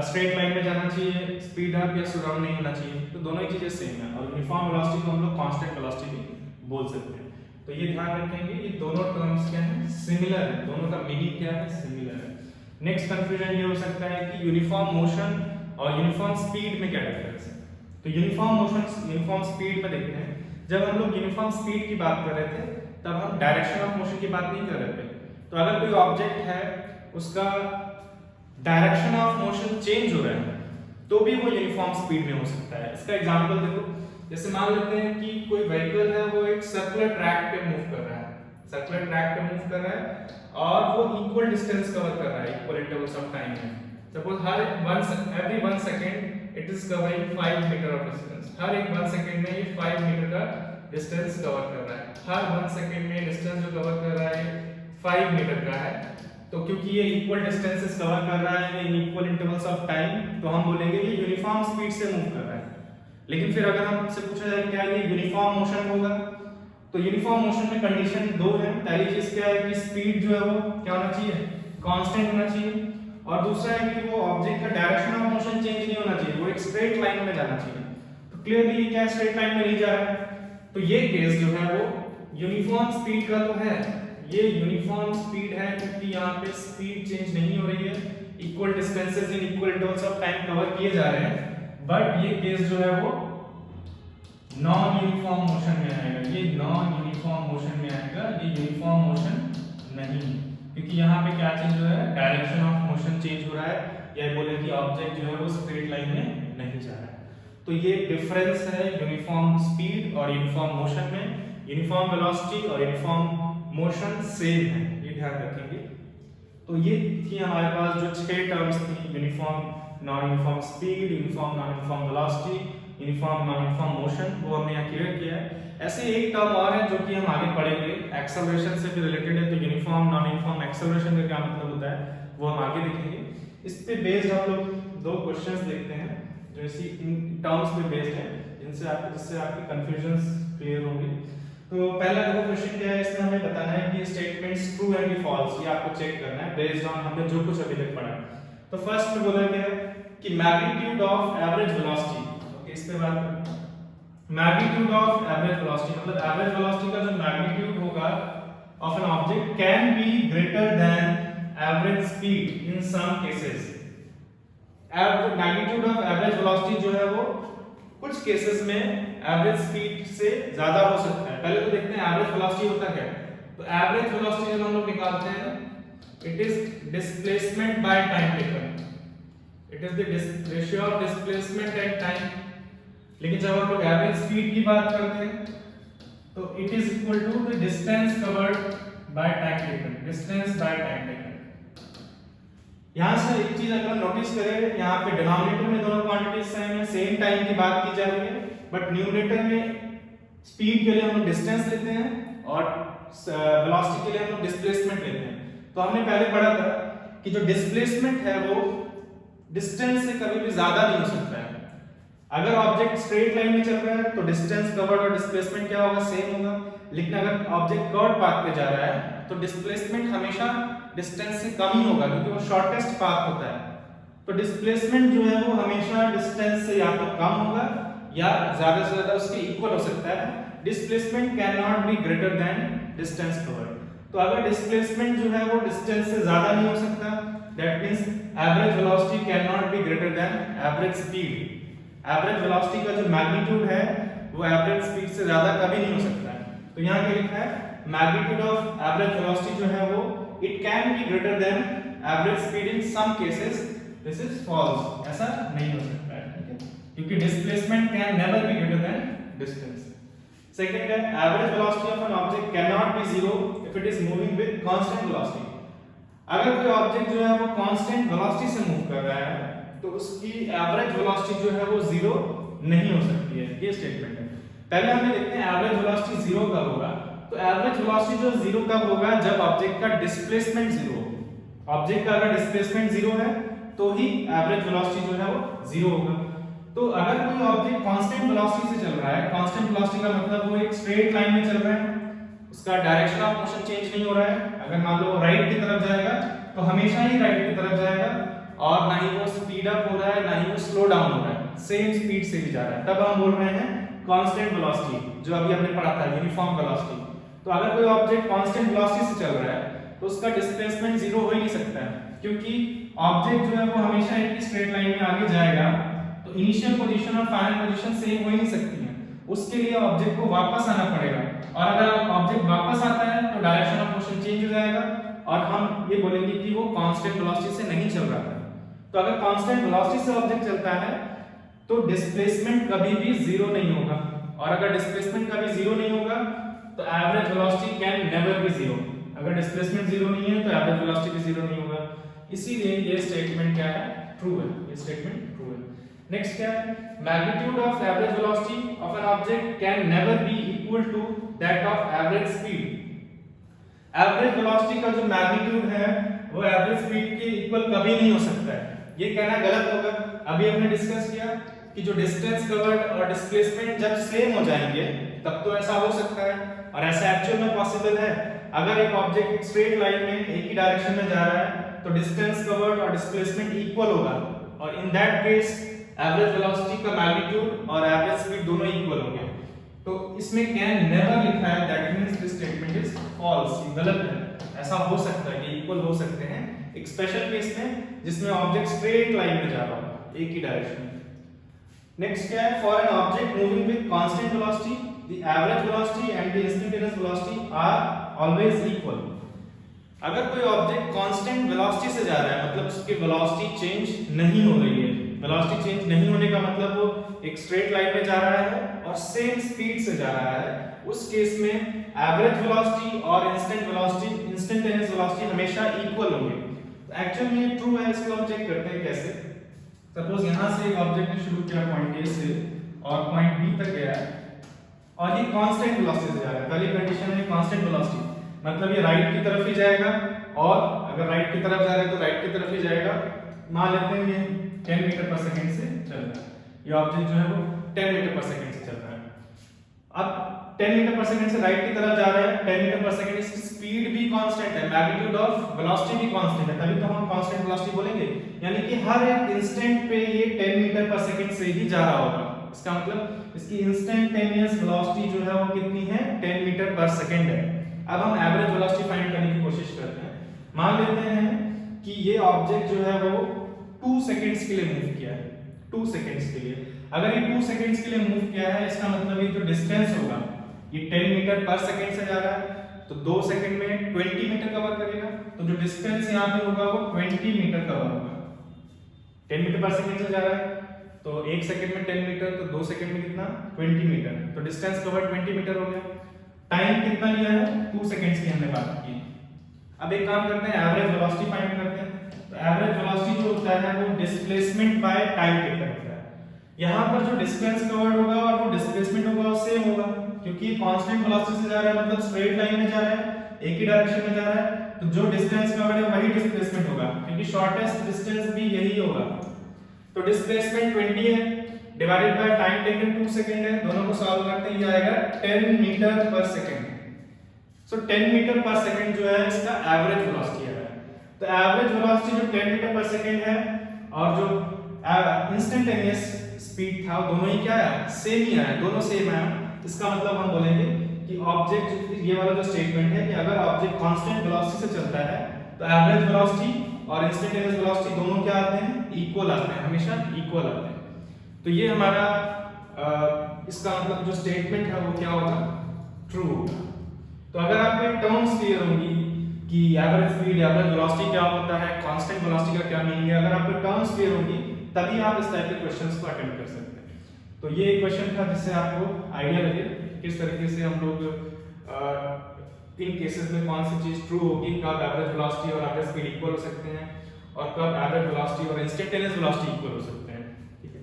स्ट्रेट लाइन में जाना चाहिए, स्पीड अप या स्लो डाउन नहीं होना चाहिए। तो दोनों ही चीजें सेम है और यूनिफॉर्म वेलोसिटी को हम लोग कांस्टेंट वेलोसिटी भी बोल सकते हैं। तो ये ध्यान रखेंगे, ये दोनों टर्म्स क्या है, सिमिलर है, दोनों का मीनिंग क्या है, सिमिलर है। नेक्स्ट कंफ्यूजन ये हो सकता है कि यूनिफॉर्म मोशन और यूनिफॉर्म स्पीड में क्या डिफरेंस है? तो यूनिफॉर्म मोशन, यूनिफॉर्म स्पीड में देखते हैं। जब हम लोग यूनिफॉर्म स्पीड की बात कर रहे थे तब हम डायरेक्शन ऑफ मोशन की बात नहीं कर रहे थे। तो अगर कोई ऑब्जेक्ट है उसका डायरेक्शन ऑफ मोशन चेंज हो रहा है तो भी वो यूनिफॉर्म स्पीड में हो सकता है। इसका एग्जांपल देखो, जैसे मान लेते हैं कि कोई व्हीकल है वो एक सर्कुलर ट्रैक पे मूव कर रहा है, सर्कुलर ट्रैक पे मूव कर रहा है और वो इक्वल डिस्टेंस कवर कर रहा है इक्वल इंटरवल्स ऑफ टाइम में। सपोज हर every 1 second it is covering 5 metre of distance, हर एक 1 सेकंड में ये 5 मीटर का डिस्टेंस कवर कर रहा है, हर 1 सेकंड में डिस्टेंस जो कवर कर रहा है 5 मीटर का है। तो क्योंकि ये इक्वल डिस्टेंसेस कवर कर रहा है in equal intervals of time, तो हम बोलेंगे ये यूनिफॉर्म स्पीड से मूव कर रहा है। लेकिन फिर अगर हमसे पूछा जाए क्या ये यूनिफॉर्म मोशन होगा, तो यूनिफॉर्म मोशन में कंडीशन दो है। पहली चीज क्या है कि स्पीड जो है वो क्या होना चाहिए, कांस्टेंट होना चाहिए, और दूसरा है कि वो ऑब्जेक्ट का डायरेक्शन ऑफ मोशन चेंज नहीं होना चाहिए, वो एक स्ट्रेट लाइन में जाना चाहिए। तो क्लियरली क्या स्ट्रेट लाइन में नहीं जा रहा है, तो ये केस जो है वो यूनिफॉर्म स्पीड का तो है, ये यूनिफॉर्म स्पीड है क्योंकि यहाँ पे स्पीड चेंज नहीं हो रही है, equal distances in equal intervals of time cover किए जा रहे हैं। बट ये केस जो है वो नॉन यूनिफॉर्म मोशन में आएगा। ये नॉन यूनिफॉर्म मोशन में आएगा, ये यूनिफॉर्म मोशन नहीं, क्योंकि यहाँ पे क्या चेंज हो रहा है, डायरेक्शन ऑफ मोशन चेंज हो रहा है, या बोले कि ऑब्जेक्ट जो है वो स्ट्रेट लाइन में नहीं जा रहा है। तो ये डिफरेंस है यूनिफॉर्म स्पीड और यूनिफॉर्म मोशन में। यूनिफॉर्म वेलोसिटी और यूनिफॉर्म मोशन सेम है, ये ध्यान रखेंगे। तो ये थी हमारे पास जो 6 टर्म्स थी, uniform non uniform speed, uniform non uniform velocity, uniform non uniform motion, वो हमने यहाँ क्लियर किया है। ऐसे एक टर्म और है जो कि हम आगे पढ़ेंगे, एक्सेलरेशन से भी रिलेटेड है। तो यूनिफॉर्म नॉन यूनिफॉर्म एक्सेलरेशन का क्या मतलब होता है वो हम आगे देखेंगे। इस पे बेस्ड हम लोग 2 क्वेश्चंस देखते हैं जो इसी इन टर्म्स पे बेस्ड है, जिससे आपकी कंफ्यूजन्स क्लियर होंगी। तो पहला देखो क्वेश्चन क्या है, इसमें हमें बताना है कि स्टेटमेंट्स ट्रू है कि फॉल्स, ये आपको चेक करना है बेस्ड ऑन हमने जो कुछ अभी तक पढ़ा। तो फर्स्ट में बोला गया है कि magnitude of average velocity, okay इस पे बात करें। मैग्नीट्यूड ऑफ एवरेज वेलोसिटी मतलब एवरेज वेलोसिटी का जो मैग्नीट्यूड होगा of an object can be greater than average speed in some cases. Magnitude of average velocity जो है वो कुछ केसेस में एवरेज स्पीड से ज्यादा हो सकता है। पहले तो देखते हैं एवरेज वेलोसिटी होता क्या है। तो एवरेज वेलोसिटी जब हम लोग निकालते हैं, it is displacement bye time taken, it is the ratio of displacement at time. लेकिन जब हम लोग एवरेज स्पीड की बात करते हैं तो it is equal to the distance covered by time taken, distance by time taken. यहां से एक चीज अगर नोटिस करें, यहां पे डिनोमिनेटर में दोनों क्वांटिटीज सेम है, सेम टाइम की बात की जा रही है, बट न्यूमरेटर में स्पीड के लिए हम लोग डिस्टेंस लेते हैं और वेलोसिटी के लिए हम लोग डिस्प्लेसमेंट लेते हैं। तो हमने पहले पढ़ा था कि जो डिस्प्लेसमेंट है वो डिस्टेंस से कभी भी ज्यादा नहीं हो सकता है। अगर ऑब्जेक्ट स्ट्रेट लाइन में चल रहा है तो डिस्टेंस कवर्ड और डिस्प्लेसमेंट क्या होगा, सेम होगा। लेकिन अगर ऑब्जेक्ट कर्व पाथ पे जा रहा है तो डिस्प्लेसमेंट हमेशा डिस्टेंस से कम ही होगा, क्योंकि वो शॉर्टेस्ट पाथ होता है। तो डिस्प्लेसमेंट जो है वो हमेशा डिस्टेंस से या तो कम होगा या ज्यादा से ज्यादा उसके इक्वल हो सकता है। Displacement can not be greater than distance covered. तो अगर डिस्प्लेसमेंट जो है वो डिस्टेंस से ज्यादा नहीं हो सकता, that means average velocity can not be greater than average speed. Average velocity का जो मैग्नीट्यूड है वो एवरेज स्पीड से ज्यादा कभी नहीं हो सकता है। तो यहाँ क्या लिखा है, मैग्नीट्यूड ऑफ एवरेज वेलोसिटी जो है वो it can be greater than average speed in some cases, this is false, ऐसा नहीं हो सकता है, ठीक है, क्योंकि displacement can never be greater than distance. Second है, average velocity of an object cannot be zero if it is moving with constant velocity. अगर कोई ऑब्जेक्ट जो है वो कांस्टेंट वेलोसिटी से मूव कर रहा है तो उसकी एवरेज वेलोसिटी जो है वो जीरो नहीं हो सकती है, ये स्टेटमेंट है। पहले हमें देखते हैं एवरेज वेलोसिटी जीरो कब होगा। तो एवरेज वेलोसिटी जो जीरो कब होगा, जब ऑब्जेक्ट का डिस्प्लेसमेंट जीरो हो। ऑब्जेक्ट का अगर डिस्प्लेसमेंट जीरो है तो ही एवरेज वेलोसिटी जो है वो जीरो होगा। तो अगर कोई ऑब्जेक्ट कांस्टेंट वेलोसिटी से चल रहा है, कांस्टेंट वेलोसिटी का मतलब वो एक स्ट्रेट लाइन में चल रहा है, उसका डायरेक्शन ऑफ मोशन चेंज नहीं हो रहा है। अगर मान लो वो राइट की तरफ जाएगा तो हमेशा ही राइट की तरफ जाएगा, और ना ही वो स्पीड अप हो रहा है ना ही वो स्लो डाउन हो रहा है, सेम स्पीड से भी जा रहा है, तब हम बोल रहे हैं कांस्टेंट वेलोसिटी, जो अभी हमने पढ़ा था यूनिफॉर्म वेलोसिटी। तो अगर कोई ऑब्जेक्ट कांस्टेंट वेलोसिटी से चल रहा है तो उसका डिस्प्लेसमेंट जीरो हो ही नहीं सकता है, क्योंकि ऑब्जेक्ट जो है वो हमेशा एक ही स्ट्रेट लाइन में आगे जाएगा। तो इनिशियल पोजीशन और फाइनल पोजीशन सेम हो ही नहीं सकती है, उसके लिए ऑब्जेक्ट को वापस आना पड़ेगा, और अगर ऑब्जेक्ट वापस आता है तो डायरेक्शन ऑफ मोशन चेंज हो जाएगा और हम ये बोलेंगे कि वो कांस्टेंट वेलोसिटी से नहीं चल रहा था। तो अगर कांस्टेंट वेलोसिटी से ऑब्जेक्ट चलता है तो डिस्प्लेसमेंट कभी भी जीरो नहीं होगा, और अगर डिस्प्लेसमेंट कभी जीरो नहीं होगा तो average velocity can never B zero. अगर डिस्प्लेसमेंट जीरो नहीं है तो एवरेज वेलोसिटी भी जीरो नहीं होगा। इसीलिए ये स्टेटमेंट क्या है, ट्रू है, ये स्टेटमेंट ट्रू है। नेक्स्ट क्या है, magnitude of average velocity of an object can never be equal to that of average speed. Average velocity का जो मैग्नीट्यूड है वो एवरेज स्पीड के इक्वल कभी नहीं हो सकता है, ये कहना गलत होगा। अभी हमने डिस्कस किया कि जो डिस्टेंस कवर्ड और डिस्प्लेसमेंट जब सेम हो जाएंगे तब तो ऐसा हो सकता है, और ऐसा एक्चुअल में पॉसिबल है। अगर एक ऑब्जेक्ट एक स्ट्रेट लाइन में एक ही डायरेक्शन में जा रहा है तो डिस्टेंस कवर्ड और डिस्प्लेसमेंट इक्वल होगा, और in that case average velocity का मैग्नीट्यूड और एवरेज स्पीड दोनों इक्वल होंगे। तो इसमें कैन नेवर लिखा है, that means this statement is false, ये गलत है। ऐसा हो सकता है कि इक्वल हो सकते हैं एक स्पेशल केस में जिसमें ऑब्जेक्ट स्ट्रेट लाइन में जा रहा हो एक ही डायरेक्शन में। नेक्स्ट क्या है, for an object moving with constant velocity the average velocity and the instantaneous velocity are always equal. अगर कोई ऑब्जेक्ट कांस्टेंट वेलोसिटी से जा रहा है, मतलब उसकी वेलोसिटी चेंज नहीं हो रही है, वेलोसिटी चेंज नहीं होने का मतलब वो एक स्ट्रेट लाइन में जा रहा है और सेम स्पीड से जा रहा है, उस केस में एवरेज वेलोसिटी और इंस्टेंटेनियस वेलोसिटी हमेशा इक्वल होंगे। तो एक्चुअल में ये ट्रू है, इसको हम चेक करते हैं कैसे। सपोज यहां से एक ऑब्जेक्ट ने शुरू किया पॉइंट ए से और पॉइंट बी तक गया और ये कांस्टेंट वेलोसिटी से जा रहा है। पहली कंडीशन है कांस्टेंट वेलोसिटी, मतलब ये राइट की तरफ ही जाएगा, और अगर राइट की तरफ जा रहा है तो राइट की तरफ ही जाएगा। मान लेते हैं ये 10 मीटर पर सेकंड से चल रहा है, ये ऑब्जेक्ट जो है वो 10 मीटर पर सेकंड से चल रहा है। अब 10 मीटर पर सेकंड से राइट की तरफ जा रहा है, 10 मीटर पर सेकंड, इसकी स्पीड भी कांस्टेंट है, मैग्नीट्यूड ऑफ वेलोसिटी भी कांस्टेंट है, तभी तो हम कांस्टेंट वेलोसिटी बोलेंगे। यानी कि हर एक इंस्टेंट पे ये 10 मीटर पर सेकंड से ही जा रहा होगा। इसका मतलब इसकी इंस्टेंटेनियस वेलोसिटी जो है वो कितनी है, 10 मीटर पर सेकंड है। अब हम एवरेज वेलोसिटी फाइंड करने की कोशिश करते हैं। मान लेते हैं कि ये ऑब्जेक्ट जो है वो 2 सेकंड्स के लिए मूव किया है, 2 सेकंड्स के लिए। अगर ये 2 सेकंड्स के लिए मूव किया है, इसका मतलब ये जो डिस्टेंस होगा, ये 10 मीटर पर सेकंड से जा रहा है, तो 2 सेकंड में 20 मीटर कवर करेगा, तो जो डिस्टेंस यहाँ पे होगा वो 20 मीटर कवर होगा। 10 मीटर पर सेकंड से जा रहा है, तो 1 सेकंड में 10 मीटर, तो 2 सेकंड में कितना, 20 मीटर, तो डिस्टेंस कवर 20 मीटर हो गया। टाइम कितना लिया है, 2 सेकंड्स की हमने बात की। अब एक काम करते हैं, एवरेज वेलोसिटी फाइंड करते हैं। तो एवरेज वेलोसिटी जो होता है वो डिस्प्लेसमेंट बाय टाइम टेकन होता है। यहाँ पर जो डिस्टेंस कवर्ड होगा और वो डिस्प्लेसमेंट होगा वो सेम होगा, क्योंकि ये कांस्टेंट वेलोसिटी से जा रहा है, मतलब स्ट्रेट लाइन में जा रहा है, एक ही डायरेक्शन में जा रहा है, तो जो डिस्टेंस कवर्ड है वही डिस्प्लेसमेंट होगा, क्योंकि शॉर्टेस्ट डिस्टेंस भी यही होगा। तो डिस्प्लेसमेंट 20 है, divided by time taken 2 second है, दोनों को सॉल्व करते हैं, ये आएगा 10 मीटर पर सेकंड। सो 10 मीटर पर सेकंड जो है इसका एवरेज वेलोसिटी है। तो एवरेज वेलोसिटी जो 10 मीटर पर सेकंड है और जो इंस्टेंटेनियस स्पीड था, दोनों ही क्या है, सेम ही है, दोनों सेम है। इसका मतलब हम बोलेंगे कि ऑब्जेक्ट, ये वाला जो स्टेटमेंट है कि अगर ऑब्जेक्ट कांस्टेंट वेलोसिटी से चलता है तो एवरेज वेलोसिटी और इंस्टेंटेनियस वेलोसिटी दोनों क्या आते हैं, इक्वल आते हैं, हमेशा इक्वल आते हैं। तो ये हमारा इसका मतलब जो स्टेटमेंट है वो क्या होगा, ट्रू होगा। तो अगर आपको टर्म्स क्लियर होंगी कि एवरेज स्पीड, एवरेज वेलोसिटी क्या होता है, कांस्टेंट वेलोसिटी का क्या मीनिंग है, अगर आपको टर्म्स क्लियर होंगी तभी आप इस टाइप के क्वेश्चंस को अटेम्प्ट कर सकते हैं। तो ये एक क्वेश्चन था जिससे आपको आइडिया लगे किस तरीके से हम लोग इन केसेस में कौन सी चीज ट्रू होगी, कब एवरेज वेलोसिटी और एवरेज स्पीड इक्वल हो सकते हैं और कब एवरेज वेलोसिटी और इंस्टेंटेनियस वेलोसिटी इक्वल हो सकते हैं। ठीक है,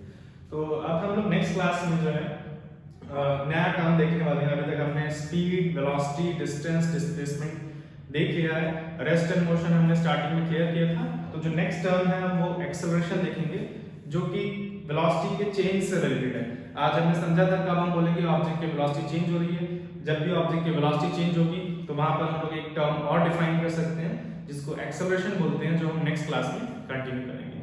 तो अब हम लोग नेक्स्ट क्लास में जो है नया टर्म देखने वाले हैं। अभी तक हमने स्पीड, वेलोसिटी, डिस्टेंस, डिस्प्लेसमेंट देख लिया है, रेस्ट एंड मोशन हमने स्टार्टिंग में क्लियर किया था। तो जो नेक्स्ट टर्म है हम वो एक्सेलरेशन देखेंगे, जो कि वेलोसिटी के चेंज से रिलेटेड है। आज हमने समझा था कब हम बोलेंगे ऑब्जेक्ट की वेलोसिटी चेंज हो रही है, जब भी ऑब्जेक्ट की वेलोसिटी चेंज होगी तो वहां पर हम लोग एक टर्म और डिफाइन कर सकते हैं जिसको एक्सेलरेशन बोलते हैं, जो हम नेक्स्ट क्लास में कंटिन्यू करेंगे।